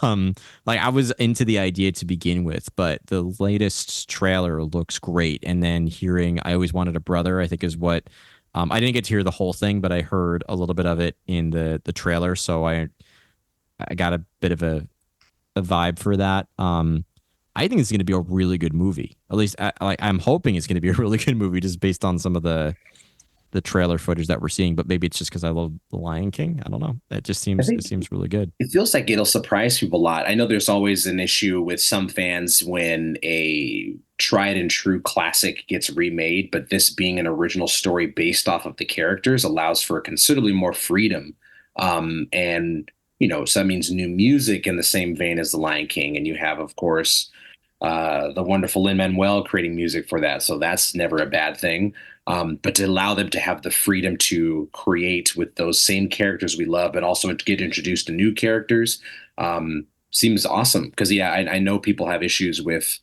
Like I was into the idea to begin with, but the latest trailer looks great. And then hearing "I Always Wanted a Brother," I think is what I didn't get to hear the whole thing, but I heard a little bit of it in the trailer, so I got a bit of a vibe for that. I think it's going to be a really good movie. At least, I'm hoping it's going to be a really good movie, just based on some of the trailer footage that we're seeing. But maybe it's just because I love The Lion King. I don't know. I It think seems really good. it feels like it'll surprise people a lot. I know there's always an issue with some fans when a tried and true classic gets remade, but this being an original story based off of the characters allows for considerably more freedom. And so that means new music in the same vein as The Lion King, and you have, of course, the wonderful Lin-Manuel creating music for that. So that's never a bad thing. But to allow them to have the freedom to create with those same characters we love, but also to get introduced to new characters, seems awesome. Because yeah, I know people have issues with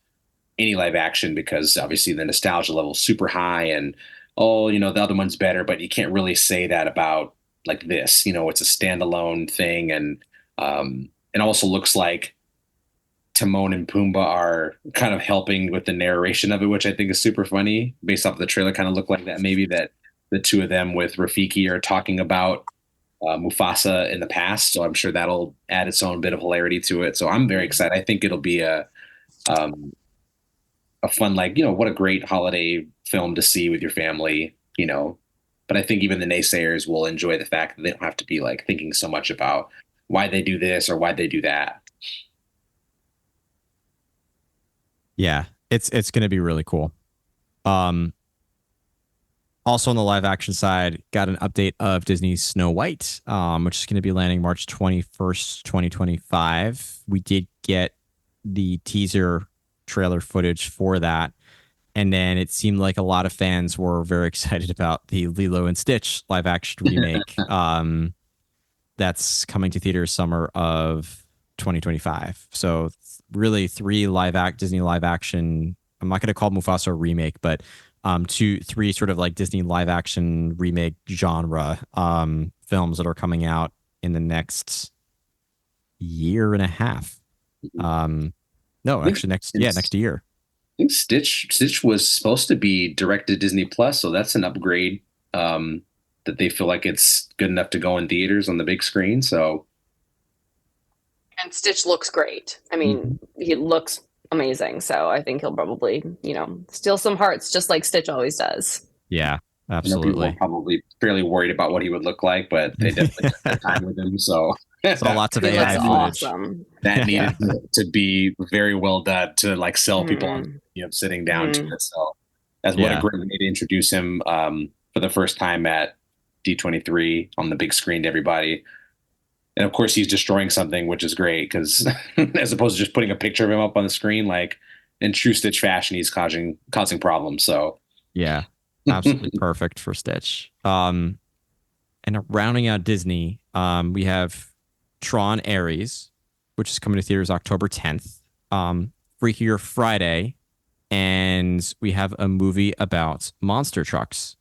any live action because obviously the nostalgia level is super high, and oh, the other one's better, but you can't really say that about like this. It's a standalone thing, and it also looks like Timon and Pumbaa are kind of helping with the narration of it, which I think is super funny. Based off of the trailer, kind of look like that. Maybe that the two of them with Rafiki are talking about Mufasa in the past. So I'm sure that'll add its own bit of hilarity to it. So I'm very excited. I think it'll be um, a fun, like, what a great holiday film to see with your family. But I think even the naysayers will enjoy the fact that they don't have to be like thinking so much about why they do this or why they do that. Yeah, it's going to be really cool. Um, Also on the live action side, got an update of Disney's Snow White, which is going to be landing March 21st, 2025. We did get the teaser trailer footage for that. And then it seemed like a lot of fans were very excited about the Lilo and Stitch live action remake that's coming to theaters summer of 2025. So really three Disney live action. I'm not going to call Mufasa a remake, but three sort of like Disney live action remake genre films that are coming out in the next year and a half. No, actually next year. think Stitch was supposed to be direct to Disney Plus, so that's an upgrade. That they feel like it's good enough to go in theaters on the big screen. So, and Stitch looks great. I mean, he looks amazing. So I think he'll probably, steal some hearts just like Stitch always does. Yeah, I know people absolutely. were probably fairly worried about what he would look like, but they definitely took their time with him. So Saw lots of He AI looks footage. awesome. that needed to be very well done to like sell people on, sitting down to it. So that's what a great way to introduce him for the first time at D23 on the big screen to everybody. And of course, he's destroying something, which is great because as opposed to just putting a picture of him up on the screen, like in true Stitch fashion, he's causing problems. So yeah, absolutely perfect for Stitch. And rounding out Disney, we have Tron Ares, which is coming to theaters October 10th. Freakier Friday, and we have a movie about monster trucks.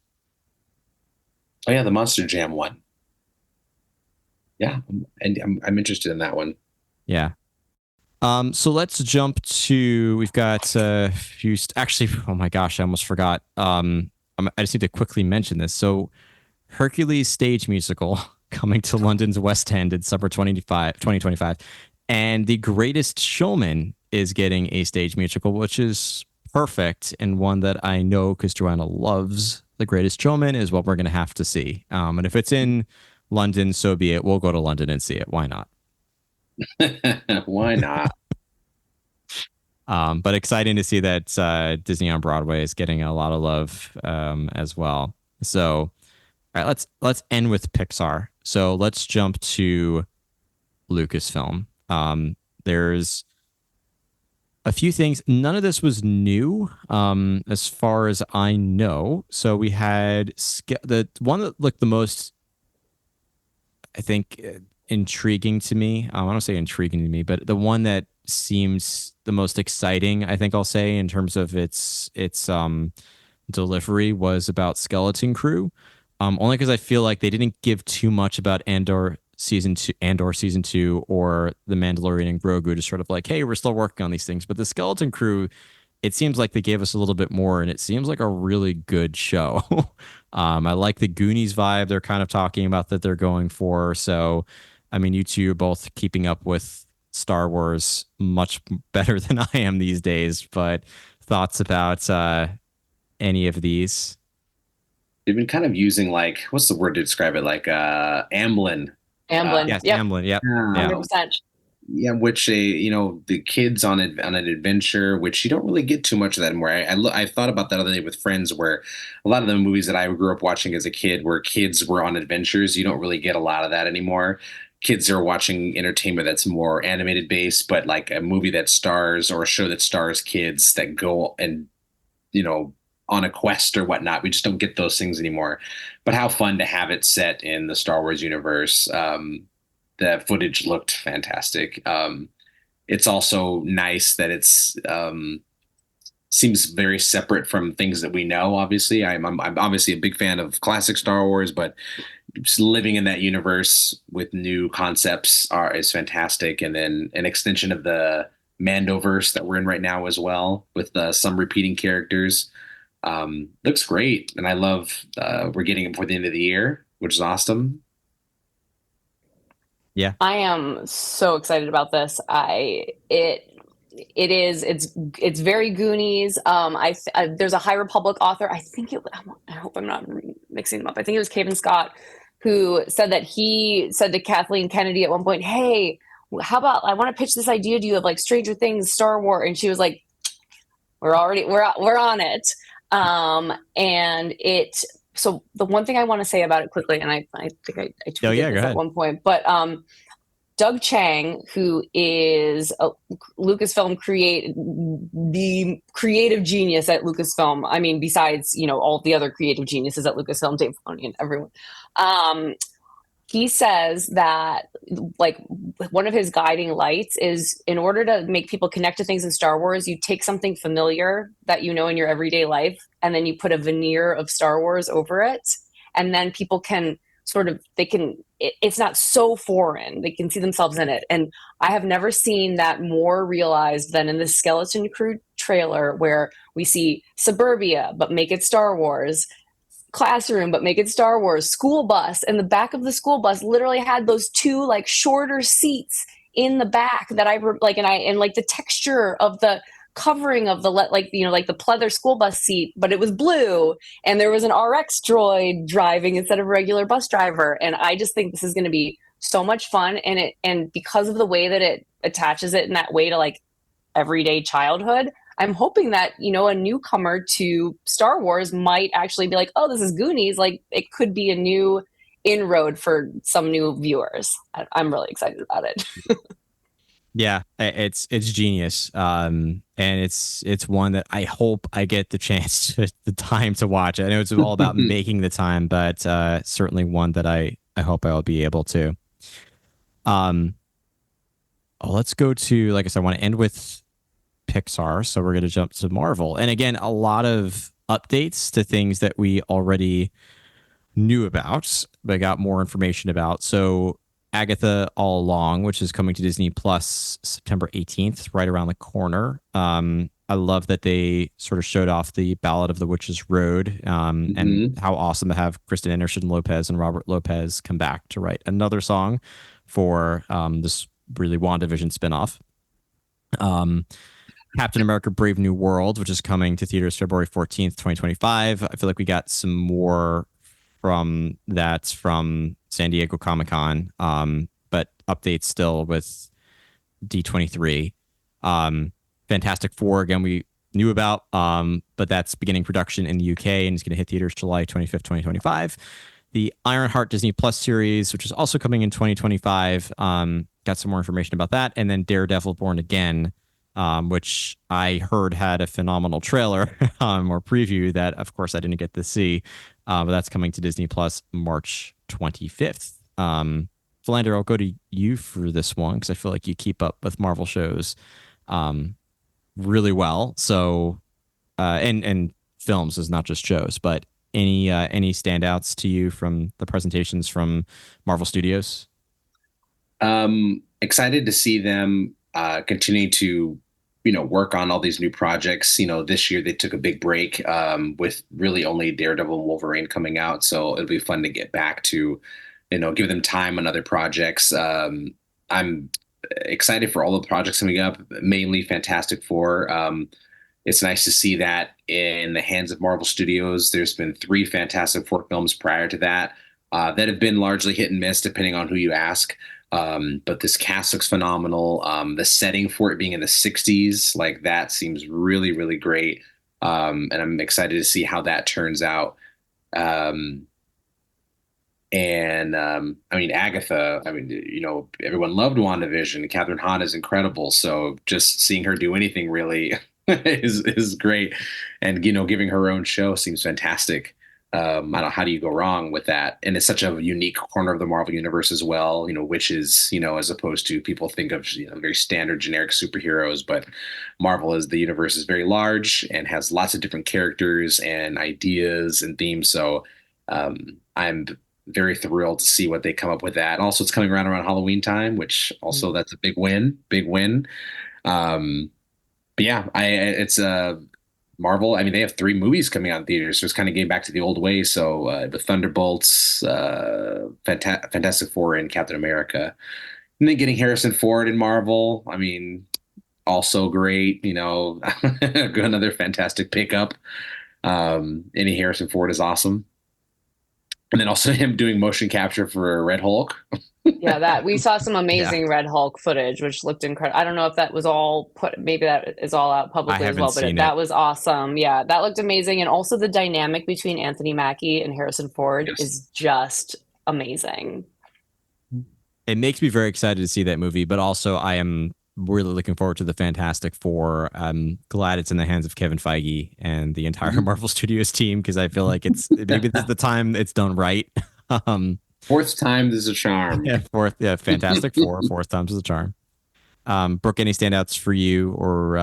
Oh yeah, the Monster Jam one. Yeah, and I'm interested in that one. Yeah. So let's jump to, we've got a few, actually, oh my gosh, I almost forgot. I just need to quickly mention this. So Hercules stage musical coming to London's West End in summer 2025. And The Greatest Showman is getting a stage musical, which is perfect, and one that I know because Joanna loves. The Greatest Showman is what we're going to have to see. And if it's in London, so be it. We'll go to London and see it. Why not? Why not? But exciting to see that Disney on Broadway is getting a lot of love as well. So, all right, let's end with Pixar. So let's jump to Lucasfilm. There's a few things. None of this was new, as far as I know. So we had the one that looked the most, I think, intriguing to me. I don't say intriguing to me, but the one that seems the most exciting, I think I'll say, in terms of its delivery, was about Skeleton Crew. Only because I feel like they didn't give too much about Andor season 2 or the Mandalorian and Grogu, just sort of like, hey, we're still working on these things. But the Skeleton Crew, it seems like they gave us a little bit more, and it seems like a really good show. I like the Goonies vibe they're kind of talking about that they're going for. So, I mean, you two are both keeping up with Star Wars much better than I am these days. But thoughts about any of these? They've been kind of using, like, what's the word to describe it? Like Amblin. Yes, yep. Amblin. Yep. Yeah. 100%. Yeah, which the kids on an adventure, which you don't really get too much of that anymore. I thought about that other day with friends, where a lot of the movies that I grew up watching as a kid, where kids were on adventures, you don't really get a lot of that anymore. Kids are watching entertainment that's more animated based, but like a movie that stars, or a show that stars kids that go and on a quest or whatnot. We just don't get those things anymore. But how fun to have it set in the Star Wars universe. The footage looked fantastic. It's also nice that it's seems very separate from things that we know. Obviously, I'm obviously a big fan of classic Star Wars, but just living in that universe with new concepts is fantastic. And then an extension of the Mandoverse that we're in right now as well, with some repeating characters. Looks great, and I love we're getting it before the end of the year, which is awesome. Yeah, I am so excited about this. It's very Goonies. There's a High Republic author. I hope I'm not mixing them up. I think it was Cavan Scott who said that he said to Kathleen Kennedy at one point, "Hey, how about I want to pitch this idea to you of like Stranger Things, Star Wars," and she was like, we're on it. So the one thing I want to say about it quickly, and I think I tweeted this at one point, but Doug Chang, who is a Lucasfilm the creative genius at Lucasfilm. I mean, besides all the other creative geniuses at Lucasfilm, Dave Filoni and everyone. He says that like one of his guiding lights is, in order to make people connect to things in Star Wars, you take something familiar that in your everyday life, and then you put a veneer of Star Wars over it, and then people can it's not so foreign. They can see themselves in it. And I have never seen that more realized than in the Skeleton Crew trailer where we see suburbia, but make it Star Wars, classroom, but make it Star Wars, school bus, and the back of the school bus literally had those two like shorter seats in the back that and like the texture of the covering of the like the pleather school bus seat, but it was blue, and there was an RX droid driving instead of a regular bus driver. And I just think this is going to be so much fun, and because of the way that it attaches it in that way to like everyday childhood, I'm hoping that, a newcomer to Star Wars might actually be like, oh, this is Goonies. Like, it could be a new inroad for some new viewers. I'm really excited about it. Yeah, it's genius. And it's one that I hope I get the time to watch. I know it's all about making the time, but certainly one that I hope I'll be able to. Let's go to, like I said, I want to end with Pixar, so we're going to jump to Marvel. And again, a lot of updates to things that we already knew about, but got more information about. So Agatha All Along, which is coming to Disney Plus September 18th, right around the corner. I love that they sort of showed off the Ballad of the Witch's Road, and how awesome to have Kristen Anderson Lopez and Robert Lopez come back to write another song for this really WandaVision spinoff. Captain America Brave New World, which is coming to theaters February 14th, 2025. I feel like we got some more from San Diego Comic-Con, but updates still with D23. Fantastic Four, again, we knew about, but that's beginning production in the UK and is going to hit theaters July 25th, 2025. The Ironheart Disney Plus series, which is also coming in 2025, got some more information about that. And then Daredevil Born Again, which I heard had a phenomenal trailer or preview that, of course, I didn't get to see, but that's coming to Disney Plus March 25th. Philander, I'll go to you for this one because I feel like you keep up with Marvel shows really well. So, and films is not just shows, but any standouts to you from the presentations from Marvel Studios? Excited to see them continue to work on all these new projects. This year they took a big break with really only Daredevil and Wolverine coming out, so it'll be fun to get back to give them time on other projects. I'm excited for all the projects coming up, mainly Fantastic Four. It's nice to see that in the hands of Marvel Studios. There's been 3 Fantastic Four films prior to that that have been largely hit and miss, depending on who you ask. But this cast looks phenomenal. The setting for it being in the 60s, like that seems really, really great. And I'm excited to see how that turns out. Agatha, everyone loved WandaVision. Catherine Hahn is incredible. So just seeing her do anything really is great. And, giving her own show seems fantastic. I don't know, how do you go wrong with that? And it's such a unique corner of the Marvel universe as well, witches, as opposed to people think of very standard generic superheroes, but the universe is very large and has lots of different characters and ideas and themes. So I'm very thrilled to see what they come up with that. And also it's coming around Halloween time, which also that's a big win. But yeah, it's Marvel. They have 3 movies coming out in theaters, so it's kind of getting back to the old way. So the Thunderbolts, Fantastic Four, and Captain America, and then getting Harrison Ford in Marvel. Also great. Another fantastic pickup. Any Harrison Ford is awesome. And then also him doing motion capture for Red Hulk. Yeah, that we saw some amazing Red Hulk footage, which looked incredible. I don't know if that was all maybe that is all out publicly as well, but that was awesome. Yeah, that looked amazing. And also the dynamic between Anthony Mackie and Harrison Ford is just amazing. It makes me very excited to see that movie, but also I am really looking forward to the Fantastic Four. I'm glad it's in the hands of Kevin Feige and the entire Marvel Studios team, because I feel like maybe this is the time it's done right. Fourth time is a charm. Fantastic Four. Fourth time's a charm. Brooke, any standouts for you or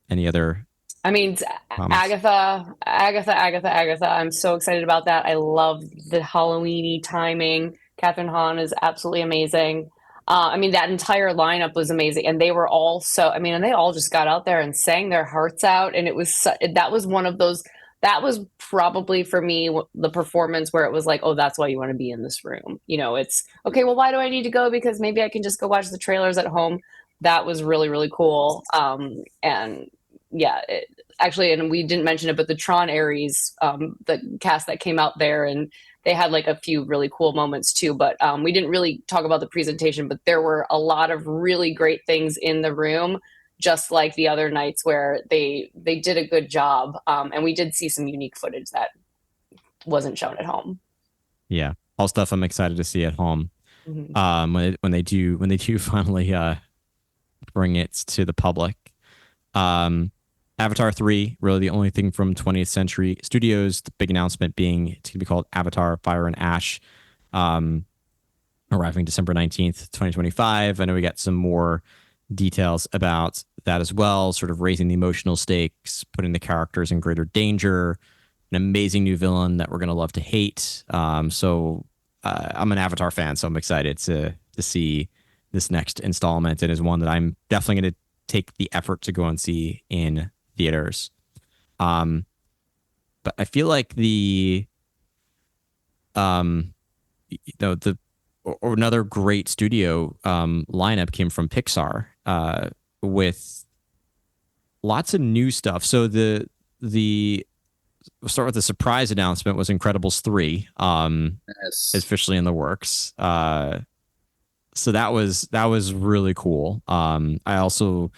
any other? Agatha. I'm so excited about that. I love the Halloween-y timing. Catherine Hahn is absolutely amazing. I mean, that entire lineup was amazing, and they were all so. I mean, and they all just got out there and sang their hearts out, and it was that was one of those. That was probably for me the performance where it was like, oh, that's why you want to be in this room. You know, it's okay. Well, why do I need to go? Because maybe I can just go watch the trailers at home. That was really really cool. And yeah, actually, and we didn't mention it, but the Tron Ares, the cast that came out there, and they had like a few really cool moments too. But we didn't really talk about the presentation, but there were a lot of really great things in the room, just like the other nights where they did a good job. And we did see some unique footage that wasn't shown at home. Yeah, all stuff I'm excited to see at home. Mm-hmm. When they do finally bring it to the public. Avatar 3, really the only thing from 20th Century Studios. The big announcement being it's going to be called Avatar Fire and Ash, arriving December 19th, 2025. I know we got some more details about that as well, sort of raising the emotional stakes, putting the characters in greater danger, an amazing new villain that we're going to love to hate. So I'm an Avatar fan, so I'm excited to see this next installment. It is one that I'm definitely going to take the effort to go and see in theaters. But I feel like the another great studio lineup came from Pixar with lots of new stuff. So the we'll start with the surprise announcement was Incredibles 3 Yes. officially in the works. So that was really cool. I also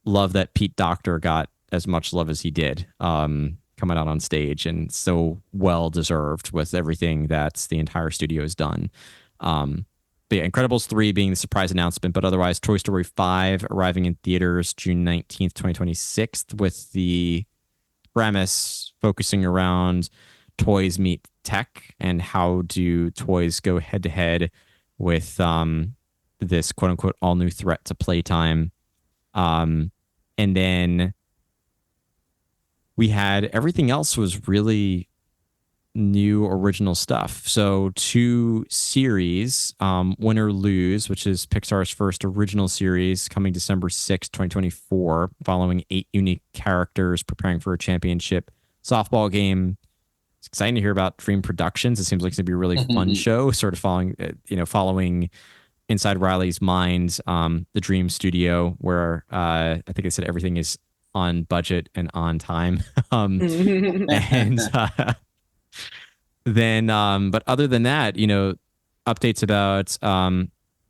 love that Pete Docter got as much love as he did coming out on stage, and so well deserved with everything that the entire studio has done. But yeah, Incredibles 3 being the surprise announcement, but otherwise Toy Story 5 arriving in theaters June 19th, 2026, with the premise focusing around toys meet tech and how do toys go head to head with this quote unquote all new threat to playtime. And then we had everything else was really new original stuff. So 2 series, Win or Lose, which is Pixar's first original series coming December 6th, 2024, following 8 unique characters preparing for a championship softball game. It's exciting to hear about Dream Productions. It seems like it's going to be a really fun show, sort of following inside Riley's mind, the Dream Studio, where I think it said everything is on budget and on time. And then, but other than that, updates about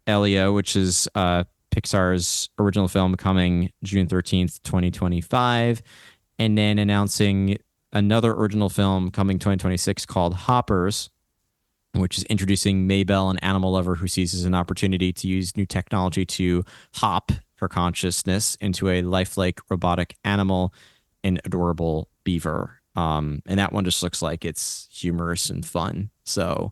Elio, which is Pixar's original film coming June 13th, 2025, and then announcing another original film coming 2026 called Hoppers, which is introducing Maybelle, an animal lover who seizes an opportunity to use new technology to hop her consciousness into a lifelike robotic animal, an adorable beaver. And that one just looks like it's humorous and fun. So,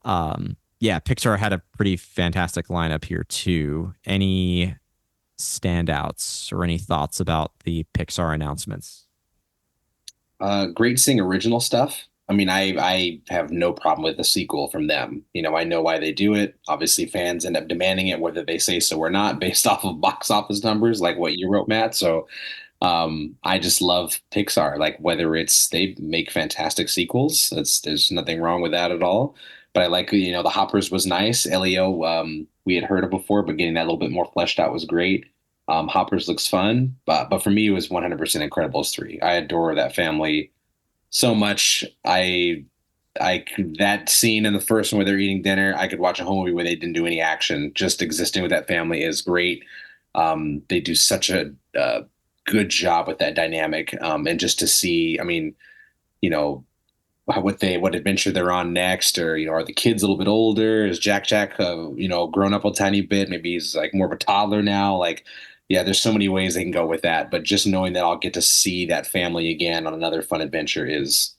yeah, Pixar had a pretty fantastic lineup here too. Any standouts or any thoughts about the Pixar announcements? Great seeing original stuff. I mean, I have no problem with the sequel from them. I know why they do it. Obviously, fans end up demanding it, whether they say so or not, based off of box office numbers, like what you wrote, Matt. So I just love Pixar. Like whether it's they make fantastic sequels, there's nothing wrong with that at all. But I like the Hoppers was nice. Elio, we had heard of before, but getting that a little bit more fleshed out was great. Hoppers looks fun, but for me it was 100% Incredibles 3. I adore that family so much. That scene in the first one where they're eating dinner, I could watch a whole movie where they didn't do any action. Just existing with that family is great. They do such a good job with that dynamic. And just to see, I mean, what adventure they're on next, or are the kids a little bit older? Is Jack grown up a tiny bit? Maybe he's like more of a toddler now. Like, yeah, there's so many ways they can go with that. But just knowing that I'll get to see that family again on another fun adventure is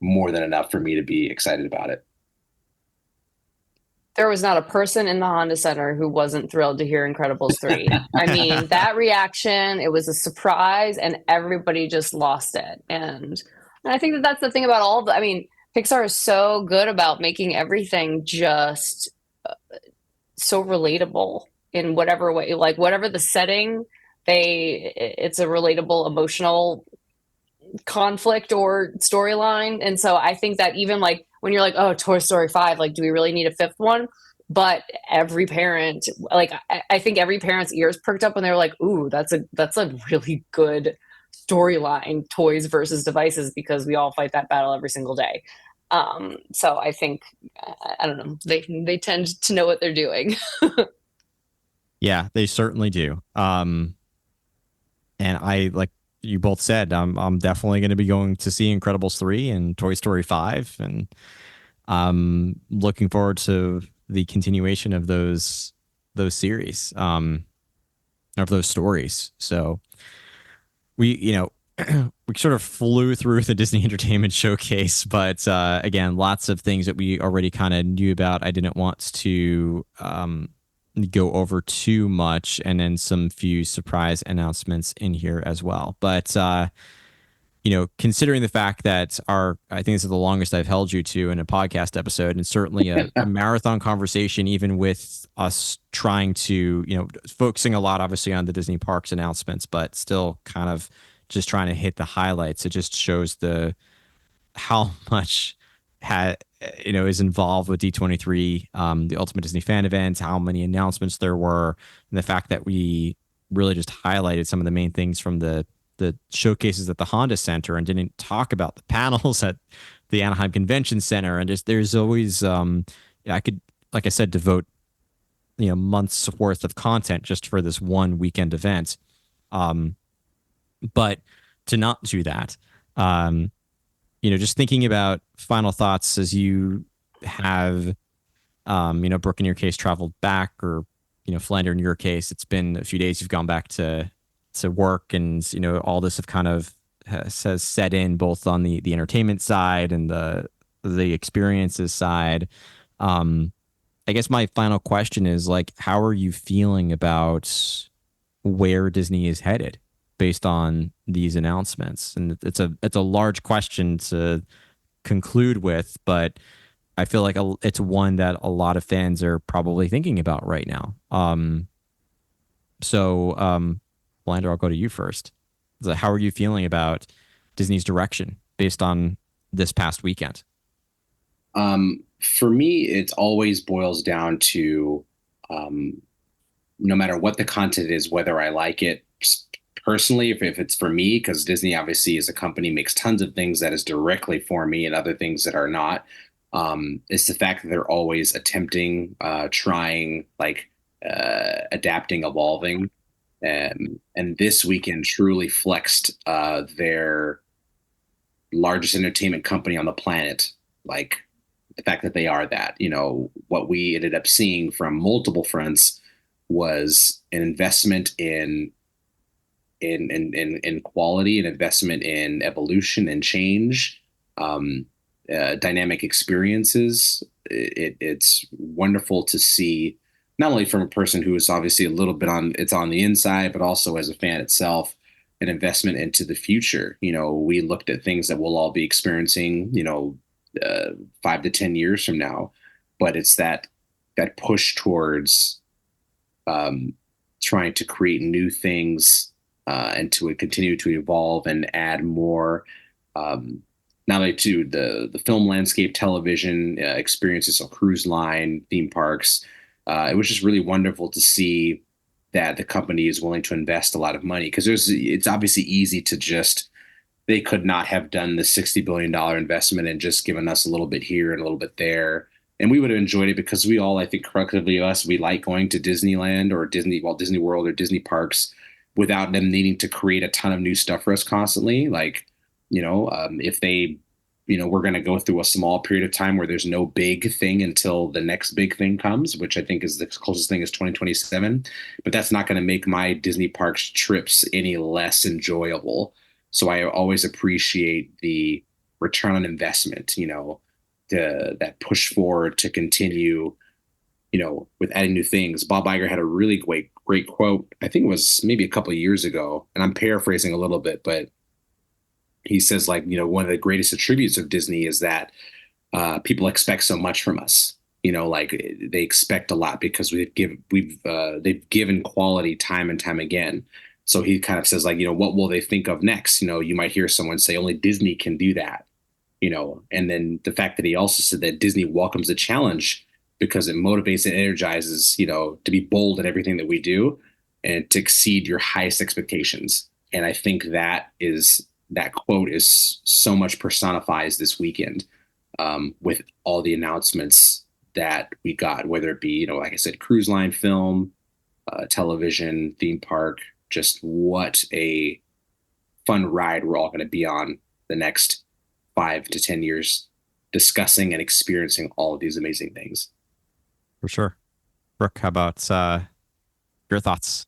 more than enough for me to be excited about it. There was not a person in the Honda Center who wasn't thrilled to hear Incredibles 3. I mean, that reaction, it was a surprise, and everybody just lost it. And I think that's the thing about Pixar is so good about making everything just so relatable in whatever way, like whatever the setting, it's a relatable emotional conflict or storyline. And so I think that even like when you're like, oh, Toy Story 5, like, do we really need a fifth one? But every parent, like, I think every parent's ears perked up when they were like, ooh, that's a really good storyline, toys versus devices, because we all fight that battle every single day. So I think, I don't know, they tend to know what they're doing. Yeah, they certainly do. And I, like you both said, I'm definitely going to be going to see Incredibles 3 and Toy Story 5, and I'm looking forward to the continuation of those series, of those stories. So we, we sort of flew through the Disney Entertainment Showcase, but again, lots of things that we already kind of knew about. I didn't want to go over too much, and then some few surprise announcements in here as well. But considering the fact that I think this is the longest I've held you to in a podcast episode, and certainly a marathon conversation, even with us trying to, focusing a lot obviously on the Disney parks announcements, but still kind of just trying to hit the highlights. It just shows how much is involved with D23, the Ultimate Disney Fan Event, how many announcements there were, and the fact that we really just highlighted some of the main things from the showcases at the Honda Center and didn't talk about the panels at the Anaheim Convention Center. And just there's always I could, like I said, devote months worth of content just for this one weekend event. But to not do that, just thinking about final thoughts as you have, Brooke, in your case, traveled back, or, Philander, in your case, it's been a few days, you've gone back to work, and, all this have kind of has set in both on the entertainment side and the experiences side. I guess my final question is, like, how are you feeling about where Disney is headed based on these announcements? And it's a large question to conclude with, but I feel like it's one that a lot of fans are probably thinking about right now. Blander, I'll go to you first. So how are you feeling about Disney's direction based on this past weekend? For me, it always boils down to, no matter what the content is, whether I like it personally, if it's for me, because Disney obviously as a company makes tons of things that is directly for me and other things that are not. It's the fact that they're always attempting, trying, like, adapting, evolving. And this weekend truly flexed their largest entertainment company on the planet. Like, the fact that they are that, what we ended up seeing from multiple fronts was an investment in quality, an investment in evolution and change, dynamic experiences. It's wonderful to see, not only from a person who is obviously a little bit on the inside, but also as a fan itself, an investment into the future. We looked at things that we'll all be experiencing, 5 to 10 years from now, but it's that push towards trying to create new things, and to continue to evolve and add more, not only to the film landscape, television experiences, so cruise line, theme parks. It was just really wonderful to see that the company is willing to invest a lot of money, because it's obviously easy to just, they could not have done the $60 billion investment and just given us a little bit here and a little bit there. And we would have enjoyed it, because we all, I think collectively we like going to Disneyland or Walt Disney World or Disney parks without them needing to create a ton of new stuff for us constantly. Like, if they, we're going to go through a small period of time where there's no big thing until the next big thing comes, which I think is the closest thing is 2027. But that's not going to make my Disney parks trips any less enjoyable. So I always appreciate the return on investment, that push forward to continue, with adding new things. Bob Iger had a really great quote. I think it was maybe a couple of years ago, and I'm paraphrasing a little bit, but he says, like, one of the greatest attributes of Disney is that people expect so much from us. like they expect a lot because they've given quality time and time again. So he kind of says like, what will they think of next? You might hear someone say only Disney can do that, and then the fact that he also said that Disney welcomes the challenge because it motivates and energizes, to be bold in everything that we do and to exceed your highest expectations. And I think that quote is so much personifies this weekend, with all the announcements that we got, whether it be, like I said, cruise line, film, television, theme park, just what a fun ride we're all going to be on the next 5 to 10 years, discussing and experiencing all of these amazing things. For sure. Brooke, how about your thoughts?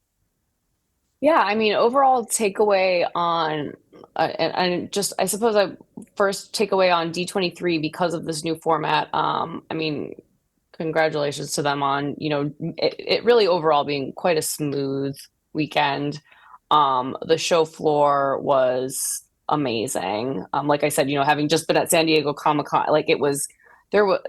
Yeah, I mean, overall takeaway on, and just, I suppose I first takeaway on D23 because of this new format. I mean, congratulations to them on, it really overall being quite a smooth weekend. The show floor was amazing. Like I said, having just been at San Diego Comic-Con, like there was,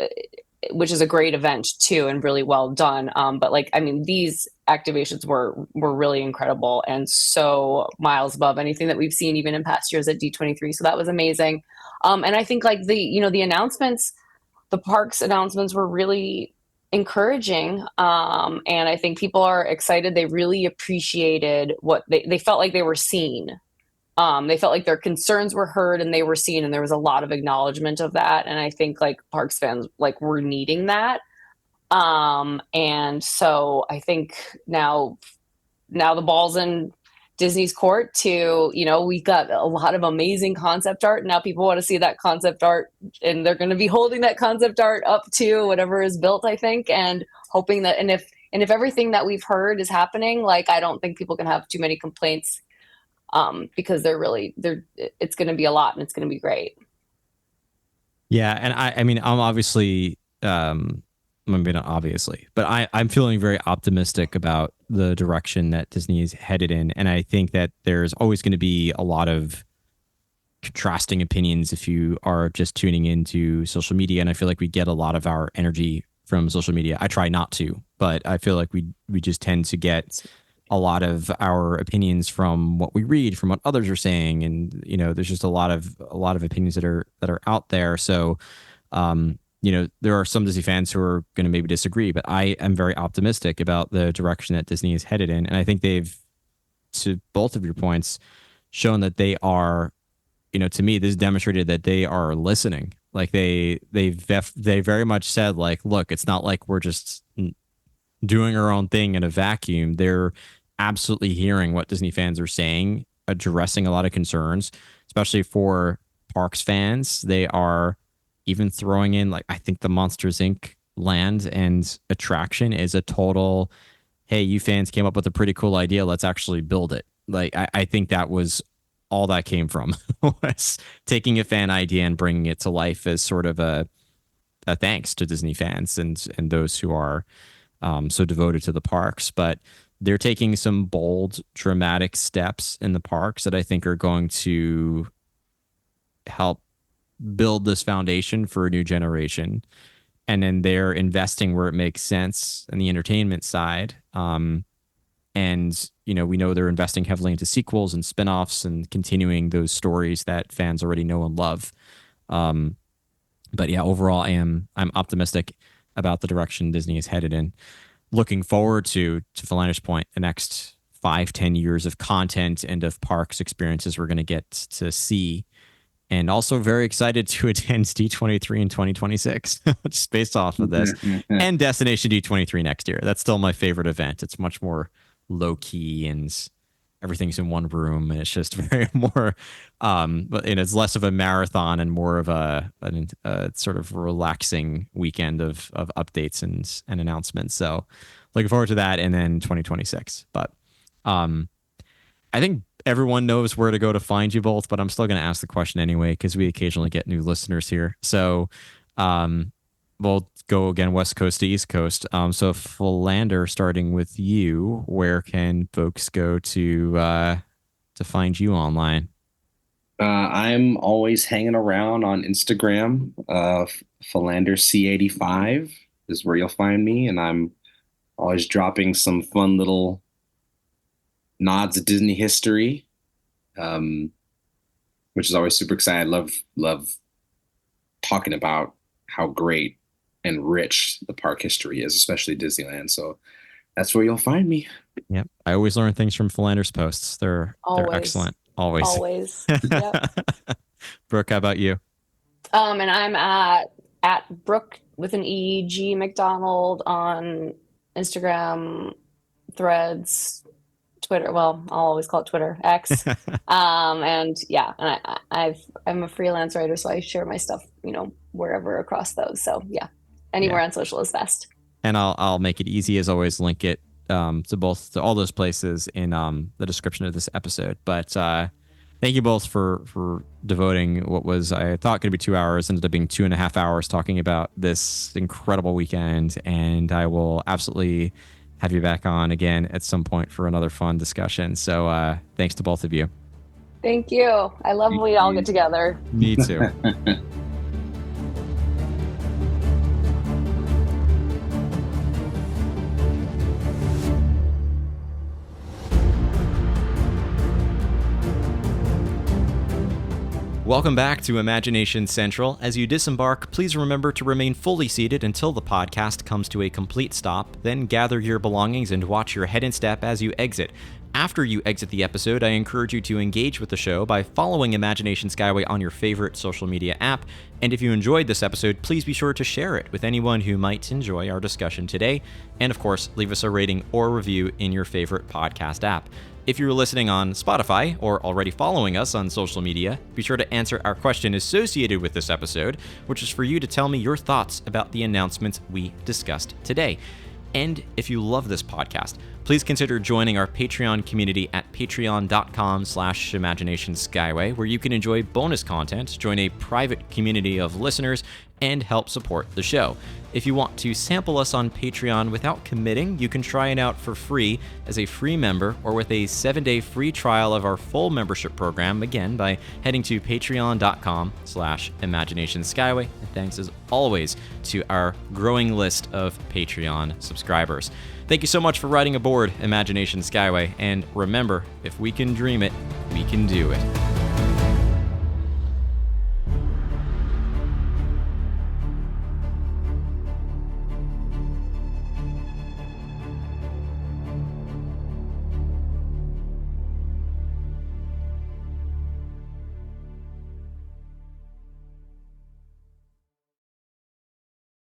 which is a great event too, and really well done. But like, I mean, these activations were really incredible and so miles above anything that we've seen even in past years at D23. So that was amazing. And I think like the announcements, the parks announcements were really encouraging. And I think people are excited. They really appreciated what they felt like they were seen. They felt like their concerns were heard and they were seen, and there was a lot of acknowledgement of that. And I think like parks fans like were needing that. And so I think now the ball's in Disney's court to, we got a lot of amazing concept art. Now people want to see that concept art, and they're going to be holding that concept art up to whatever is built, I think, and hoping that, and if everything that we've heard is happening, like, I don't think people can have too many complaints, because it's going to be a lot and it's going to be great. Yeah. And I mean, I'm obviously, maybe not obviously, but I'm feeling very optimistic about the direction that Disney is headed in. And I think that there's always going to be a lot of contrasting opinions if you are just tuning into social media. And I feel like we get a lot of our energy from social media. I try not to, but I feel like we just tend to get a lot of our opinions from what we read, from what others are saying. And, there's just a lot of opinions that are out there. So, there are some Disney fans who are going to maybe disagree, but I am very optimistic about the direction that Disney is headed in. And I think they've, to both of your points, shown that they are, to me, this demonstrated that they are listening. Like they very much said, like, look, it's not like we're just doing our own thing in a vacuum. They're absolutely hearing what Disney fans are saying, addressing a lot of concerns, especially for parks fans. They are even throwing in, like, I think the Monsters Inc. land and attraction is a total, hey, you fans came up with a pretty cool idea, let's actually build it. Like, I think that was all that came from, was taking a fan idea and bringing it to life as sort of a thanks to Disney fans and those who are so devoted to the parks. But they're taking some bold, dramatic steps in the parks that I think are going to help build this foundation for a new generation. And then they're investing where it makes sense in the entertainment side. And, we know they're investing heavily into sequels and spinoffs and continuing those stories that fans already know and love. But yeah, overall, I'm optimistic about the direction Disney is headed in. Looking forward to Philander's point, the next 5-10 years of content and of parks experiences we're going to get to see. And also very excited to attend D23 in 2026, just based off of this, and Destination D23 next year. That's still my favorite event. It's much more low key and everything's in one room, and it's just very more, and it's less of a marathon and more of a sort of relaxing weekend of updates and announcements. So looking forward to that, and then 2026. But I think everyone knows where to go to find you both, but I'm still going to ask the question anyway, because we occasionally get new listeners here. So we'll go again, West Coast to East Coast. So Philander, starting with you, where can folks go to find you online? I'm always hanging around on Instagram, Philander C85. is where you'll find me. And I'm always dropping some fun little nods of Disney history, which is always super exciting. I love talking about how great and rich the park history is, especially Disneyland. So that's where you'll find me. Yep. I always learn things from Philander's posts. They're excellent. Always. Yep. Brooke, how about you? And I'm at Brooke with an E.G. McDonald on Instagram, Threads, Twitter. Well, I'll always call it Twitter, X. And yeah, and I'm a freelance writer, so I share my stuff, wherever across those. So yeah, anywhere on social is best. And I'll make it easy as always. Link it to all those places in the description of this episode. But thank you both for devoting what was, I thought, going to be 2 hours, ended up being 2.5 hours talking about this incredible weekend. And I will absolutely have you back on again at some point for another fun discussion. So thanks to both of you. Thank you. I love when we all get together. Me too. Welcome back to Imagination Central. As you disembark, please remember to remain fully seated until the podcast comes to a complete stop. Then gather your belongings and watch your head and step as you exit. After you exit the episode, I encourage you to engage with the show by following Imagination Skyway on your favorite social media app. And if you enjoyed this episode, please be sure to share it with anyone who might enjoy our discussion today. And of course, leave us a rating or review in your favorite podcast app. If you're listening on Spotify or already following us on social media, be sure to answer our question associated with this episode, which is for you to tell me your thoughts about the announcements we discussed today. And if you love this podcast, please consider joining our Patreon community at patreon.com/imaginationskyway, where you can enjoy bonus content, join a private community of listeners, and help support the show. If you want to sample us on Patreon without committing, you can try it out for free as a free member or with a 7-day free trial of our full membership program, again, by heading to patreon.com/imaginationskyway. And thanks as always to our growing list of Patreon subscribers. Thank you so much for riding aboard Imagination Skyway, and remember, if we can dream it, we can do it.